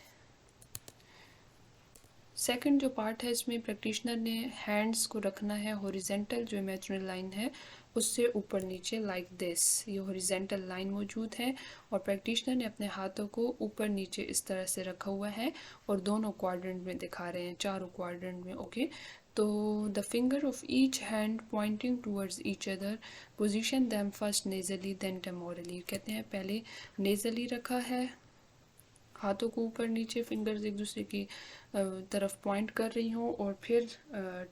सेकंड जो पार्ट है, इसमें प्रैक्टिशनर ने हैंड्स को रखना है हॉरिजेंटल, जो इमेजिनरी लाइन है उससे ऊपर नीचे, लाइक दिस। ये हॉरिजेंटल लाइन मौजूद है और प्रैक्टिशनर ने अपने हाथों को ऊपर नीचे इस तरह से रखा हुआ है और दोनों क्वाड्रेंट में दिखा रहे हैं, चारों क्वाड्रेंट में। ओके, तो the finger of each hand pointing towards each other, position them first nasally then temporally. कहते हैं पहले नेजली रखा है, हाथों को ऊपर नीचे, फिंगर्स एक दूसरे की तरफ पॉइंट कर रही हूँ, और फिर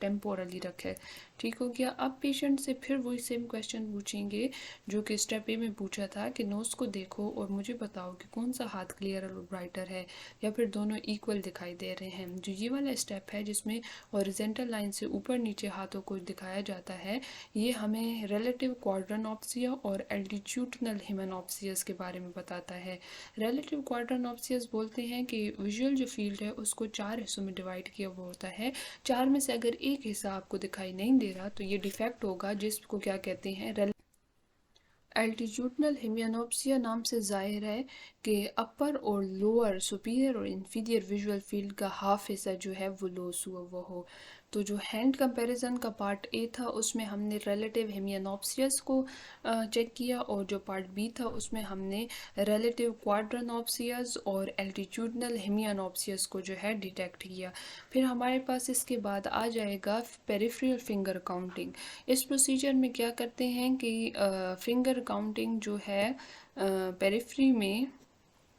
टेम्पोरली रखे। ठीक हो गया। अब पेशेंट से फिर वही सेम क्वेश्चन पूछेंगे जो कि स्टेप ए में पूछा था कि नोज को देखो और मुझे बताओ कि कौन सा हाथ क्लियर और ब्राइटर है या फिर दोनों इक्वल दिखाई दे रहे हैं। जो ये वाला स्टेप है जिसमें हॉरिजेंटल लाइन से ऊपर नीचे हाथों को दिखाया जाता है, ये हमें रिलेटिव क्वाड्रेनोप्सिया और एल्टीट्यूडनल हिमेनोप्सियस के बारे में बताता है। रिलेटिव क्वाड्रेनोप्सियस बोलते हैं कि विजुअल जो फील्ड है उसको 4 हिस्सों में डिवाइड किया हुआ होता है। 4 में से अगर एक हिस्सा आपको दिखाई नहीं दे रहा तो ये डिफेक्ट होगा, जिसको क्या कहते हैं, एल्टीट्यूडनल हिमियानोप्सिया। नाम से जाहिर है कि अपर और लोअर, सुपीरियर और इंफीरियर विजुअल फील्ड का हाफ हिस्सा जो है वो लॉस हुआ हुआ हो। तो जो हैंड कंपैरिजन का पार्ट ए था उसमें हमने रिलेटिव हिमियानोप्सियस को चेक किया, और जो पार्ट बी था उसमें हमने रिलेटिव क्वाड्रेनोप्सियस और एल्टीट्यूडनल हिमियानोप्सियस को जो है डिटेक्ट किया। फिर हमारे पास इसके बाद आ जाएगा पेरिफेरल फिंगर काउंटिंग। इस प्रोसीजर में क्या करते हैं कि फिंगर काउंटिंग जो है पेरिफ्री में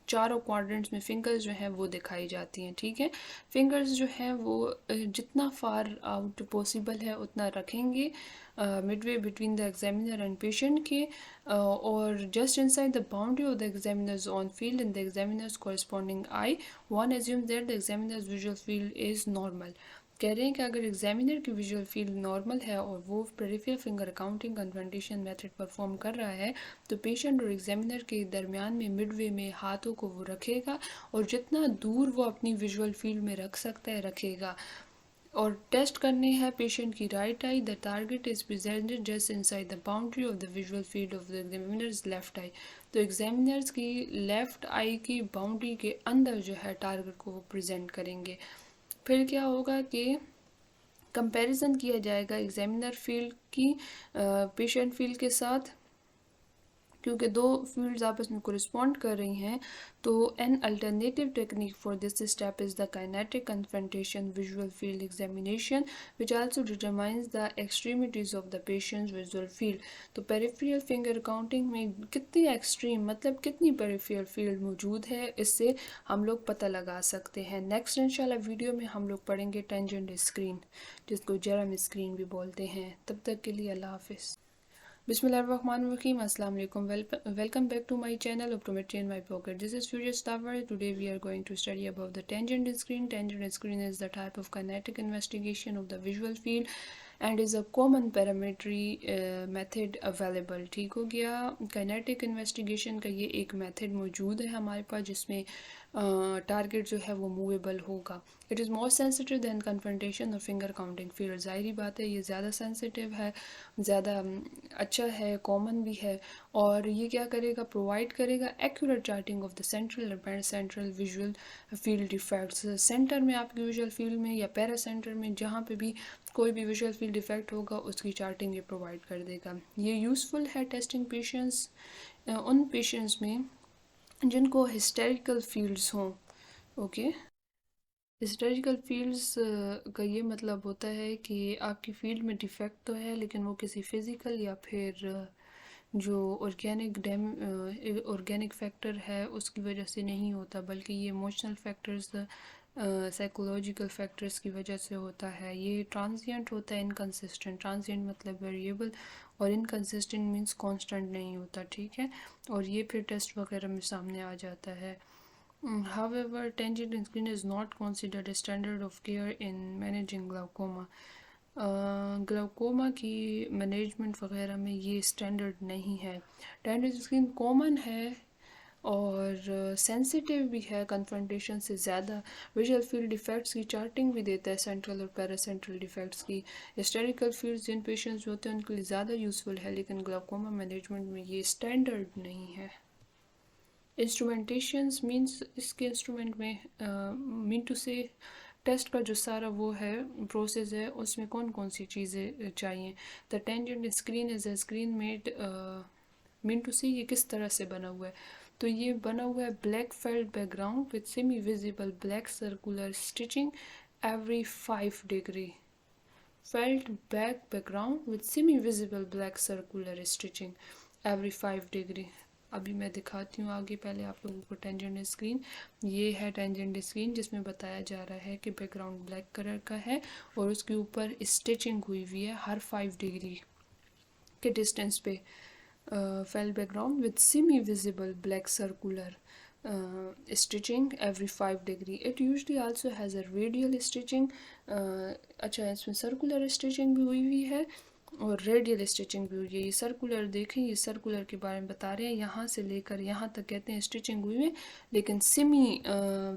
चारों क्वाड्रेंट्स में फिंगर्स जो हैं वो दिखाई जाती हैं। ठीक है, फिंगर्स जो हैं वो जितना फार आउट पॉसिबल है उतना रखेंगे Midway between the examiner and patient के, और just inside the boundary of the examiners on field in the examiners corresponding I, one assume that the examiners visual field is normal. कह रहे हैं कि अगर एग्जामिनर की विजुअल फील्ड नॉर्मल है और वो peripheral finger counting confrontation method perform कर रहा है, तो पेशेंट और एग्जामिनर के दरमियान में मिडवे में हाथों को वो रखेगा और जितना दूर वो अपनी विजुअल फील्ड में रख सकता है रखेगा। और टेस्ट करने हैं पेशेंट की right eye, the target is presented just inside the boundary of the visual field of the examiner's left eye. तो एग्जामिनर्स की लेफ्ट आई की बाउंड्री के अंदर जो है टारगेट को वो प्रेजेंट करेंगे। फिर क्या होगा कि कंपैरिजन किया जाएगा एग्जामिनर फील्ड की पेशेंट फील्ड के साथ, क्योंकि दो फील्ड्स आपस में कोरिस्पॉन्ड कर रही हैं। तो an alternative technique for this step is the kinetic confrontation visual field examination which also determines the extremities of the patients visual field. तो पेरिफेरल फिंगर काउंटिंग में कितनी एक्सट्रीम, मतलब कितनी पेरिफेरल फील्ड मौजूद है, इससे हम लोग पता लगा सकते हैं। नेक्स्ट इंशाल्लाह वीडियो में हम लोग पढ़ेंगे टेंजेंट स्क्रीन, जिसको जरम स्क्रीन भी बोलते हैं। तब तक के लिए अल्लाह हाफिज़। Bismillahirrahmanirrahim. Assalamu alaikum. Welcome back to my channel Optometry in my pocket. This is Furious Tower. Today we are going to study about the tangent screen. Tangent screen is the type of kinetic investigation of the visual field and is a common parametry method available. ठीक हो गया। kinetic investigation का ये एक method मौजूद है हमारे पास जिसमें टारगेट जो है वो मूवेबल होगा। It is more sensitive than confrontation of finger counting field. ज़ाहिरी बात है ये ज़्यादा सेंसिटिव है, ज़्यादा अच्छा है, कॉमन भी है, और ये क्या करेगा, प्रोवाइड करेगा accurate charting of the central और para central visual field defects. Centre में आपकी विजुअल फील्ड में या पैरा सेंटर में जहाँ पे भी कोई भी विजुअल फील्ड डिफेक्ट होगा उसकी चार्टिंग ये प्रोवाइड कर देगा। ये यूज़फुल है टेस्टिंग पेशेंट्स, उन पेशेंट्स में जिनको हिस्टेरिकल फील्ड्स हों। ओके, हिस्टोरिकल फील्ड्स का ये मतलब होता है कि आपकी फील्ड में डिफेक्ट तो है लेकिन वो किसी फिज़िकल या फिर जो ऑर्गेनिक फैक्टर है उसकी वजह से नहीं होता, बल्कि ये इमोशनल फैक्टर्स, साइकोलॉजिकल फैक्टर्स की वजह से होता है। ये ट्रांजिएंट होता है, इनकंसिस्टेंट। ट्रांजिएंट मतलब वेरिएबल और इनकंसिस्टेंट मींस कांस्टेंट नहीं होता। ठीक है, और ये फिर टेस्ट वगैरह में सामने आ जाता है। However, tangent screen is not considered a standard of care in managing glaucoma. Glaucoma की मैनेजमेंट वगैरह में ये स्टैंडर्ड नहीं है। टेंजेंट स्क्रीन कॉमन है और सेंसिटिव भी है कन्फ्रंटेशन से ज़्यादा। विजुअल फील्ड डिफेक्ट्स की चार्टिंग भी देता है, सेंट्रल और पैरासेंट्रल डिफेक्ट्स की। हिस्टेरिकल फील्ड्स जिन पेशेंट्स होते हैं उनके लिए ज़्यादा यूज़फुल है, लेकिन ग्लाउकोमा मैनेजमेंट में ये स्टैंडर्ड नहीं है। इंस्ट्रूमेंटेशंस मींस इसके इंस्ट्रूमेंट में मीन टू से टेस्ट का जो सारा वो है प्रोसेस है, उसमें कौन कौन सी चीज़ें चाहिए। The tangent screen is a screen made mean to say ये किस तरह से बना हुआ है, तो ये बना हुआ है black felt background with semi visible black circular stitching every 5 degree. Felt black background with semi-visible black circular stitching every 5 degree. अभी मैं दिखाती हूँ आगे, पहले आप लोगों को टेंजेंट स्क्रीन। ये है टेंजेंट स्क्रीन जिसमें बताया जा रहा है कि बैकग्राउंड ब्लैक कलर का है और उसके ऊपर स्टिचिंग हुई हुई है हर 5 डिग्री के डिस्टेंस पे। Fail background with semi visible black circular stitching every 5 degree. It usually also has a radial stitching. अच्छा, इसमें सर्कुलर स्टिचिंग भी हुई हुई है और रेडियल स्टिचिंग भी हुई है। ये सर्कुलर देखें, ये सर्कुलर के बारे में बता रहे हैं, यहाँ से लेकर यहाँ तक कहते हैं स्टिचिंग हुई है, लेकिन semi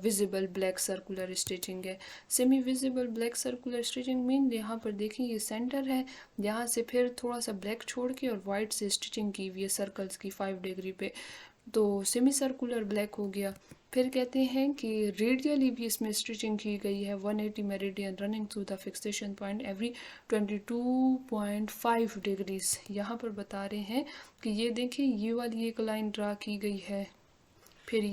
visible black circular stitching है। Semi visible black circular stitching mean यहाँ पर देखें ये सेंटर है, यहाँ से फिर थोड़ा सा ब्लैक छोड़ के और वाइट से स्टिचिंग की हुई है सर्कल्स की 5 डिग्री पे, तो सेमी सर्कुलर ब्लैक हो गया। फिर कहते हैं कि रेडियली भी इसमें स्टिचिंग की गई है 180 meridian running through the fixation point every 22.5 degrees. यहाँ पर बता रहे हैं कि ये देखें ये वाली एक लाइन ड्रा की गई है, फिर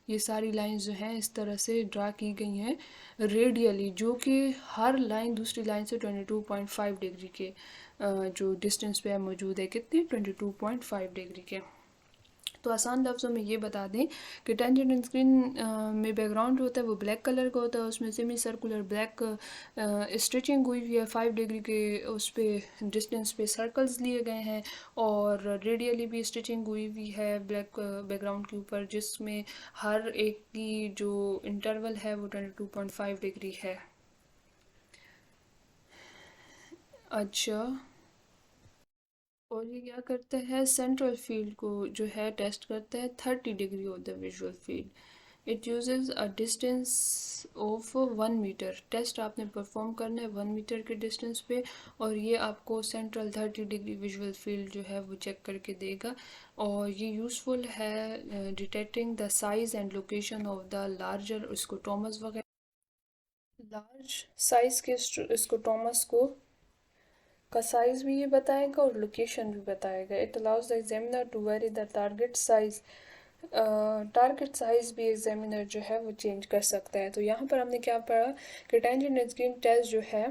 ये सारी लाइंस जो हैं इस तरह से ड्रा की गई हैं रेडियली, जो कि हर लाइन दूसरी लाइन से 22.5 डिग्री के जो डिस्टेंस पे मौजूद है, कितने 22.5 डिग्री के। तो आसान लफ्ज़ों में ये बता दें कि टेंजेंट स्क्रीन में बैकग्राउंड जो होता है वो ब्लैक कलर का होता है, उसमें सेमी सर्कुलर ब्लैक स्टिचिंग हुई हुई है 5 डिग्री के उस पर डिस्टेंस पे सर्कल्स लिए गए हैं, और रेडियली भी स्टिचिंग हुई हुई है ब्लैक बैकग्राउंड के ऊपर, जिसमें हर एक की जो इंटरवल है वो 22.5 डिग्री है। अच्छा, और ये क्या करता है, सेंट्रल फील्ड को जो है टेस्ट करता है 30 degree of the visual field. It uses a distance of 1 metre. Test आपने परफॉर्म करना है 1 मीटर के डिस्टेंस पे, और ये आपको सेंट्रल 30 डिग्री विजुअल फील्ड जो है वो चेक करके देगा। और ये यूज़फुल है detecting the size and location of the larger scotomas वगैरह। लार्ज साइज़ के स्कोटोमस को का साइज़ भी ये बताएगा और लोकेशन भी बताएगा। It allows the examiner to vary the target size. Target size भी एग्जामिनर जो है वो चेंज कर सकता है। तो यहाँ पर हमने क्या पढ़ा कि टेंजेंट स्क्रीन टेस्ट जो है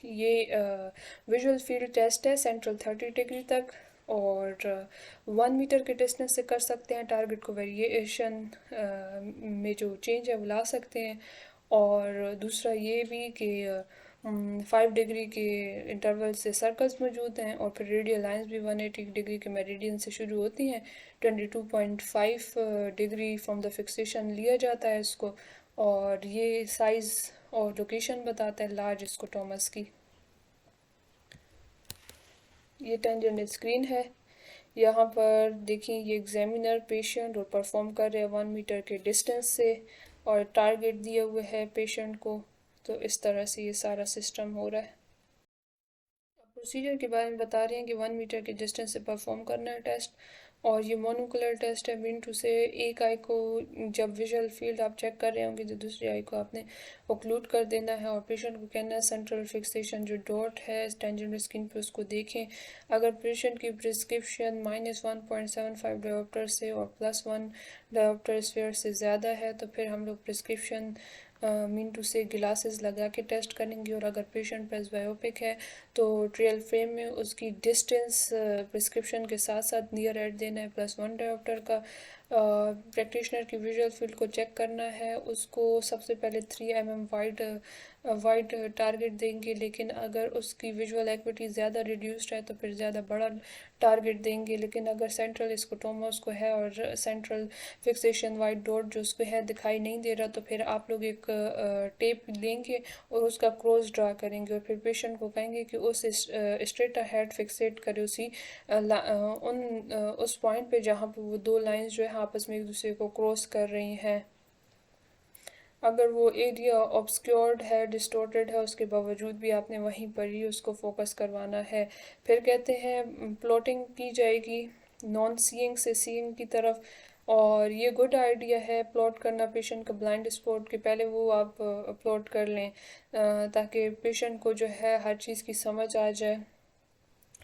ये विजुअल फील्ड टेस्ट है सेंट्रल 30 डिग्री तक, और 1 मीटर के डिस्टेंस से कर सकते हैं। टारगेट को वेरिएशन में जो चेंज है वो ला सकते हैं। और दूसरा ये भी कि 5 डिग्री के इंटरवल से सर्कल्स मौजूद हैं, और फिर रेडियल लाइंस भी 180 डिग्री के मेरिडियन से शुरू होती हैं। 22.5 डिग्री फ्रॉम द फिक्सेशन लिया जाता है इसको, और ये साइज़ और लोकेशन बताता है लार्ज स्कोटोमस की। ये टेंजेंट स्क्रीन है, यहाँ पर देखिए ये एग्जामिनर पेशेंट और परफॉर्म कर रहे हैं 1 मीटर के डिस्टेंस से, और टारगेट दिया हुआ है पेशेंट को। तो इस तरह से ये सारा सिस्टम हो रहा है। प्रोसीजर के बारे में बता रहे हैं कि 1 मीटर के डिस्टेंस से परफॉर्म करना है टेस्ट, और ये मोनोकुलर टेस्ट है। विंडो से एक आई को जब विजुअल फील्ड आप चेक कर रहे होंगे तो दूसरी आई को आपने ओक्लूड कर देना है, और पेशेंट को कहना है सेंट्रल फिक्सेशन जो डॉट है टेंजेंट स्क्रीन पे उसको देखें। अगर पेशेंट की प्रिस्क्रिप्शन -1.75 डायोप्टर से और +1 डायोप्टर स्फीयर से ज़्यादा है तो फिर हम लोग प्रिस्क्रिप्शन मिनटू से ग्लासेस लगा के टेस्ट करेंगे। और अगर पेशेंट प्रेसबायोपिक है तो ट्रियल फ्रेम में उसकी डिस्टेंस प्रिस्क्रिप्शन के साथ साथ नियर एड देना है +1 डायोप्टर का। प्रैक्टिशनर की विजुअल फील्ड को चेक करना है, उसको सबसे पहले 3 mm वाइड टारगेट देंगे, लेकिन अगर उसकी विजुअल एक्विटी ज़्यादा रिड्यूस्ड है तो फिर ज़्यादा बड़ा टारगेट देंगे। लेकिन अगर सेंट्रल स्कोटोमा उसको है और सेंट्रल फिक्सेशन वाइट डॉट जो उसको है दिखाई नहीं दे रहा, तो फिर आप लोग एक टेप लेंगे और उसका क्रॉस ड्रा करेंगे और फिर पेशेंट को कहेंगे कि उस स्ट्रेटा हेड फिक्सेट करे उस पॉइंट पे जहाँ पे वो दो लाइंस जो है आपस में एक दूसरे को क्रॉस कर रही हैं। अगर वो एरिया ऑब्सक्योर्ड है, डिस्टॉर्टेड है, उसके बावजूद भी आपने वहीं पर ही उसको फोकस करवाना है। फिर कहते हैं प्लॉटिंग की जाएगी नॉन सीइंग से सीइंग की तरफ, और ये गुड आइडिया है प्लॉट करना पेशेंट का ब्लाइंड स्पॉट के पहले वो आप प्लॉट कर लें, ताकि पेशेंट को जो है हर चीज़ की समझ आ जाए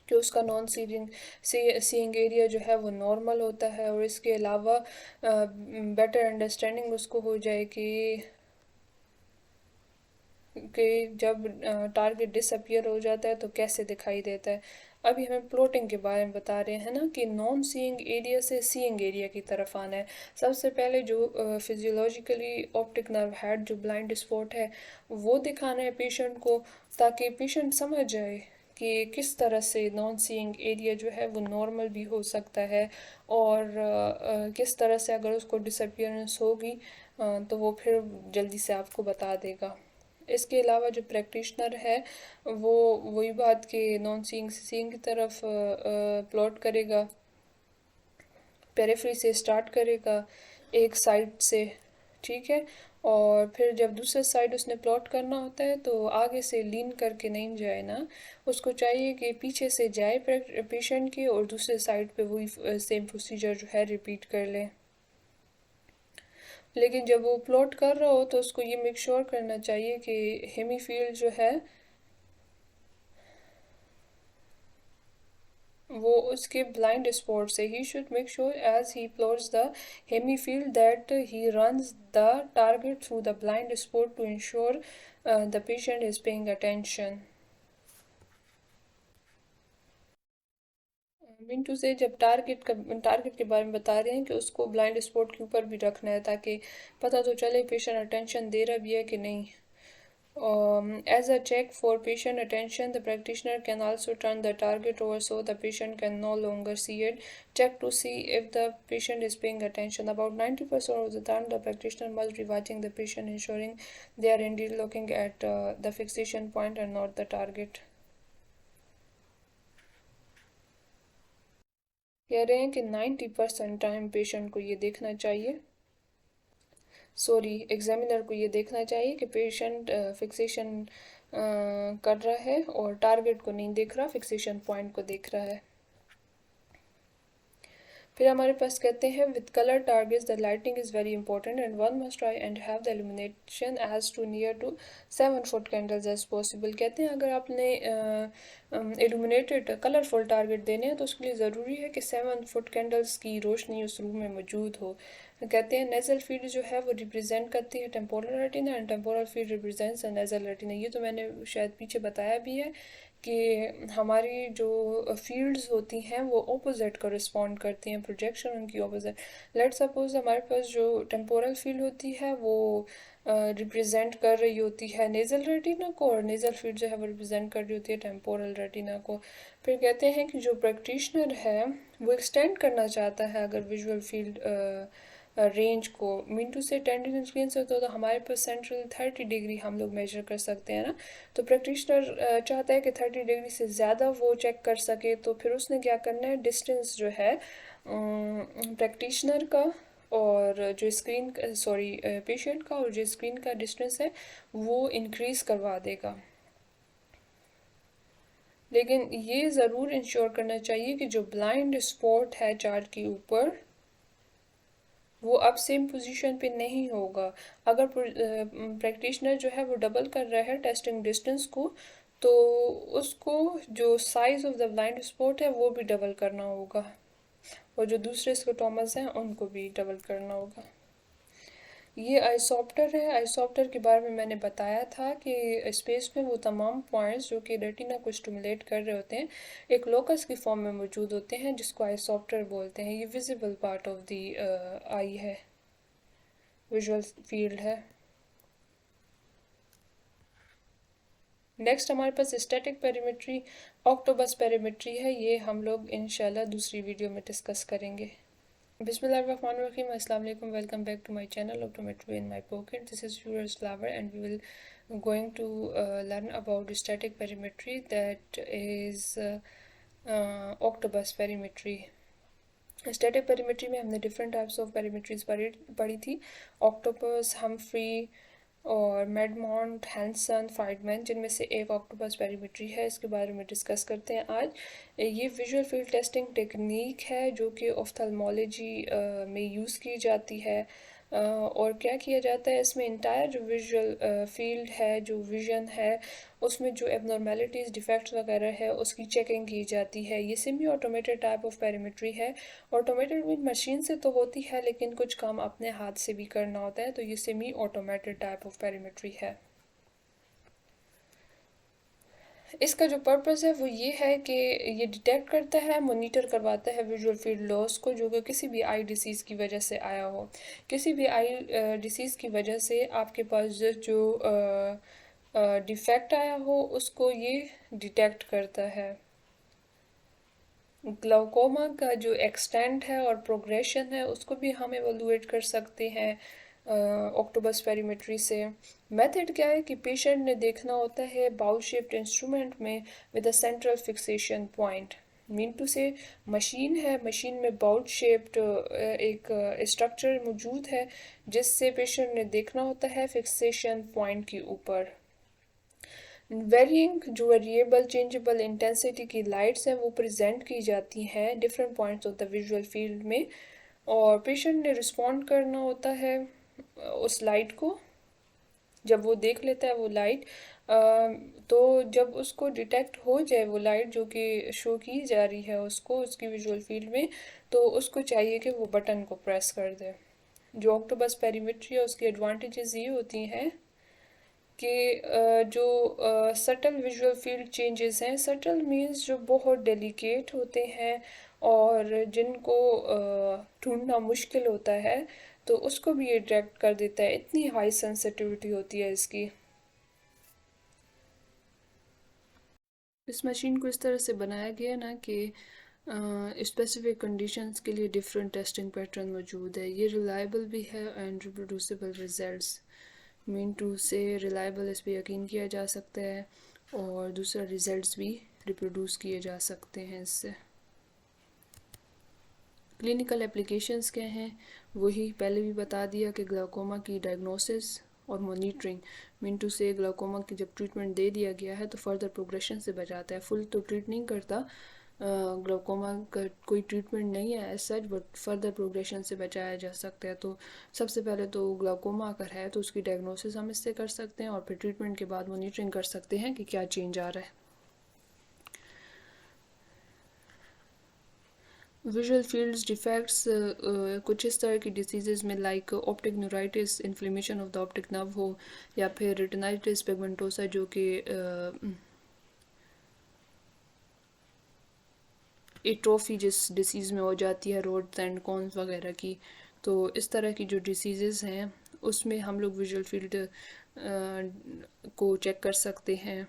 कि उसका नॉन सीइंग एरिया जो है वो नॉर्मल होता है। और इसके अलावा बेटर अंडरस्टैंडिंग उसको हो जाए कि जब टारगेट डिसअपियर हो जाता है तो कैसे दिखाई देता है। अभी हमें प्लॉटिंग के बारे में बता रहे हैं ना कि नॉन सीइंग एरिया से सीइंग एरिया की तरफ आना है। सबसे पहले जो फिजियोलॉजिकली ऑप्टिक नर्व हेड जो ब्लाइंड स्पॉट है वो दिखाना है पेशेंट को, ताकि पेशेंट समझ जाए कि किस तरह से नॉन सीइंग एरिया जो है वो नॉर्मल भी हो सकता है, और किस तरह से अगर उसको डिसअपियरेंस होगी तो वो फिर जल्दी से आपको बता देगा। इसके अलावा जो प्रैक्टिशनर है वो वही बात कि नॉन सीइंग से सीइंग की तरफ प्लॉट करेगा, पेरिफेरी से स्टार्ट करेगा एक साइड से, ठीक है। और फिर जब दूसरे साइड उसने प्लॉट करना होता है तो आगे से लीन करके नहीं जाए ना, उसको चाहिए कि पीछे से जाए पेशेंट के और दूसरे साइड पे वही सेम प्रोसीजर जो है रिपीट कर ले। लेकिन जब वो प्लॉट कर रहा हो तो उसको ये मेक श्योर करना चाहिए कि हेमीफील्ड जो है वो उसके ब्लाइंड स्पॉट से he should make sure as he plots the hemifield that he runs the target through the blind spot to ensure the patient is paying attention. मिंटू से जब टारगेट के बारे में बता रहे हैं कि उसको ब्लाइंड स्पॉट के ऊपर भी रखना है ताकि पता तो चले पेशेंट अटेंशन दे रहा भी है कि नहीं। As a check for patient attention, the practitioner can also turn the target over so the patient can no longer see it. Check to see if the patient is paying attention. About 90% of the time, the practitioner must be watching the patient, ensuring they are indeed looking at the fixation point and not the target. कह रहे हैं कि 90% टाइम पेशेंट को ये देखना चाहिए, एग्जामिनर को ये देखना चाहिए कि पेशेंट फिक्सेशन कर रहा है और टारगेट को नहीं देख रहा, फिक्सेशन पॉइंट को देख रहा है। फिर हमारे पास कहते हैं with colour targets the lighting is very important and one must try and have the illumination as to near to 7 foot candles as possible. कहते हैं अगर आपने इल्यूमिनेटेड कलरफुल टारगेट देने हैं तो उसके लिए ज़रूरी है कि 7 फुट कैंडल्स की रोशनी उस रूम में मौजूद हो। कहते हैं नेजल फील्ड जो है वो रिप्रेजेंट करती है temporal retina and temporal field represents nasal retina. ये तो मैंने शायद पीछे बताया भी है कि हमारी जो फील्ड्स होती हैं वो ऑपोजिट को रिस्पॉन्ड करती हैं, प्रोजेक्शन उनकी ऑपोजिट। लेट सपोज हमारे पास जो टेम्पोरल फील्ड होती है वो रिप्रेजेंट कर रही होती है नेज़ल रेटिना को, और नेज़ल फील्ड जो है वो रिप्रेजेंट कर रही होती है टेम्पोरल रेटिना को। फिर कहते हैं कि जो प्रैक्टिशनर है वो एक्सटेंड करना चाहता है अगर विजुअल फील्ड रेंज को मिनटू से 10 स्क्रीन से होता है तो हमारे पास सेंट्रल 30 डिग्री हम लोग मेजर कर सकते हैं ना। तो प्रैक्टिशनर चाहता है कि 30 डिग्री से ज़्यादा वो चेक कर सके, तो फिर उसने क्या करना है, डिस्टेंस जो है प्रैक्टिशनर का और जो स्क्रीन पेशेंट का और जो स्क्रीन का डिस्टेंस है वो इंक्रीज़ करवा देगा। लेकिन ये ज़रूर इंश्योर करना चाहिए कि जो ब्लाइंड स्पॉट है चार्ट के ऊपर वो अब सेम पोजीशन पे नहीं होगा। अगर प्रैक्टिशनर जो है वो डबल कर रहा है टेस्टिंग डिस्टेंस को, तो उसको जो size of the blind spot है वो भी डबल करना होगा, और जो दूसरे स्कोटोमस हैं उनको भी डबल करना होगा। ये आइसोप्टर है। आइसोप्टर के बारे में मैंने बताया था कि स्पेस में वो तमाम पॉइंट्स जो कि रेटिना को स्टिमुलेट कर रहे होते हैं एक लोकस की फॉर्म में मौजूद होते हैं, जिसको आइसोप्टर बोलते हैं। ये विजिबल पार्ट ऑफ द आई है, विजुअल फील्ड है। नेक्स्ट हमारे पास स्टैटिक पेरीमेट्री, ऑक्टोबस पेरीमेट्री है। ये हम लोग इंशाल्लाह दूसरी वीडियो में डिस्कस करेंगे। Bismillahirrahmanirrahim. Assalamu alaikum. Welcome back to my channel Optometry in my pocket. This is Suraj Flower, and we will going to learn about static perimetry, that is octobus perimetry. Static perimetry में हमने डिफरेंट टाइप्स ऑफ पेरीमेट्रीज पढ़ी थी, ऑक्टोपस, हम्फ्री और मेडमोंट, हैंसन, फाइडमैन, जिनमें से एक ऑक्टोपस पेरीमेट्री है। इसके बारे में डिस्कस करते हैं आज। ये विजुअल फील्ड टेस्टिंग टेक्निक है जो कि ऑफ्थल्मोलॉजी में यूज़ की जाती है। और क्या किया जाता है इसमें, इंटायर जो विजुअल फील्ड है, जो विजन है, उसमें जो एबनॉर्मेलिटीज़, डिफेक्ट्स वगैरह है, उसकी चेकिंग की जाती है। ये semi automated type of perimetry है। ऑटोमेटेड मीन मशीन से तो होती है, लेकिन कुछ काम अपने हाथ से भी करना होता है, तो ये semi automated type of perimetry है। इसका जो पर्पस है वो ये है कि ये डिटेक्ट करता है, मॉनिटर करवाता है विजुअल फील्ड लॉस को, जो कि किसी भी आई डिसीज़ की वजह से आया हो। किसी भी आई डिसीज़ की वजह से आपके पास जो डिफेक्ट आया हो, उसको ये डिटेक्ट करता है। ग्लाउकोमा का जो एक्सटेंट है और प्रोग्रेशन है, उसको भी हम एवेलुएट कर सकते हैं ऑक्टोबस पेरीमेट्री से। मेथड क्या है कि पेशेंट ने देखना होता है बाउल शेप्ड इंस्ट्रूमेंट में with a central fixation point. Mean to say machine है, मशीन में बाउल शेप्ड एक स्ट्रक्चर मौजूद है, जिससे पेशेंट ने देखना होता है फिक्सेशन पॉइंट के ऊपर। वेरिंग जो वेरिएबल चेंजेबल इंटेंसिटी की लाइट्स हैं वो प्रेजेंट की जाती हैं different points of the visual field में, और पेशेंट ने रिस्पॉन्ड करना होता है उस लाइट को। जब वो देख लेता है वो लाइट, तो जब उसको डिटेक्ट हो जाए वो लाइट जो कि शो की जा रही है उसको उसकी विजुअल फील्ड में, तो उसको चाहिए कि वो बटन को प्रेस कर दे। जो ऑक्टोबस पेरीमेट्री है उसकी एडवांटेजेस ये होती हैं कि जो सटल विजुअल फील्ड चेंजेस हैं, सटल मीन्स जो बहुत डेलिकेट होते हैं और जिनको ढूंढना मुश्किल होता है, तो उसको भी ये डिटेक्ट कर देता है। इतनी हाई सेंसिटिविटी होती है इसकी। इस मशीन को इस तरह से बनाया गया है ना कि स्पेसिफिक कंडीशंस के लिए डिफरेंट टेस्टिंग पैटर्न मौजूद है। ये रिलायबल भी है and reproducible results. Mean to say reliable, इस पर यकीन किया जा सकता है, और दूसरा रिजल्ट्स भी रिप्रोड्यूस किए जा सकते हैं इससे। क्लिनिकल एप्लीकेशंस क्या हैं, वही पहले भी बता दिया कि ग्लाउकोमा की डायग्नोसिस और मॉनिटरिंग। मीन टू से ग्लाउकोमा की जब ट्रीटमेंट दे दिया गया है तो फर्दर प्रोग्रेशन से बचाता है। फुल तो ट्रीट नहीं करता, ग्लाउकोमा का कोई ट्रीटमेंट नहीं है as such, but further progression से बचाया जा सकता है। तो सबसे पहले तो ग्लाउकोमा अगर है तो उसकी डायग्नोसिस हम इससे कर सकते हैं, और फिर ट्रीटमेंट के बाद मॉनिटरिंग कर सकते हैं कि क्या चेंज आ रहा है। विजुअल फील्ड्स डिफेक्ट्स कुछ इस तरह की डिसीजेज में, like optic neuritis, inflammation of the optic nerve हो, या फिर रेटिनाइटिस पिगमेंटोसा जो कि एट्रोफी जिस डिसीज़ में हो जाती है, रोड्स एंड कॉन्स वगैरह की। तो इस तरह की जो डिसीज़ेस हैं उसमें हम लोग विजुअल फील्ड को चेक कर सकते हैं।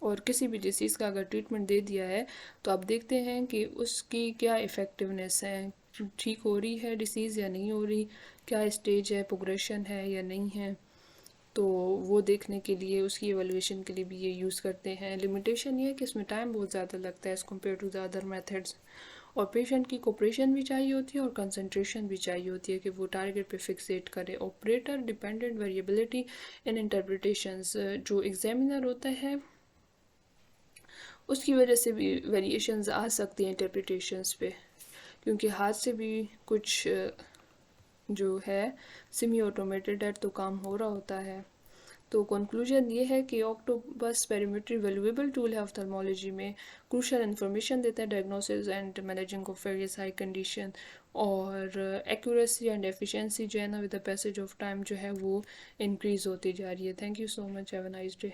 और किसी भी डिसीज़ का अगर ट्रीटमेंट दे दिया है तो आप देखते हैं कि उसकी क्या इफ़ेक्टिवनेस है, ठीक हो रही है डिसीज़ या नहीं हो रही, क्या स्टेज है, प्रोग्रेशन है या नहीं है। तो वो देखने के लिए, उसकी एवेलुएशन के लिए भी ये यूज़ करते हैं। लिमिटेशन ये है कि इसमें टाइम बहुत ज़्यादा लगता है as compare to the other methods, और पेशेंट की कोऑपरेशन भी चाहिए होती है और कंसंट्रेशन भी चाहिए होती है कि वो टारगेट पे फिक्सेट करे। ऑपरेटर डिपेंडेंट वेरिएबिलिटी इन इंटरप्रिटेशंस, जो एग्जामिनर होता है उसकी वजह से भी वेरिएशंस आ सकती हैं इंटरप्रिटेशंस पे, क्योंकि हाथ से भी कुछ जो है सेमी ऑटोमेटेड है तो काम हो रहा होता है। तो कंक्लूजन ये है कि ऑक्टोपस पेरीमेट्री वैल्यूएबल टूल है ऑफ्थल्मोलॉजी में, क्रूशल इन्फॉर्मेशन देता है diagnosis and managing of various I condition, और एक्यूरेसी एंड एफिशिएंसी जो है ना with the passage of time जो है वो इंक्रीज़ होती जा रही है। Thank you so much, have a nice day.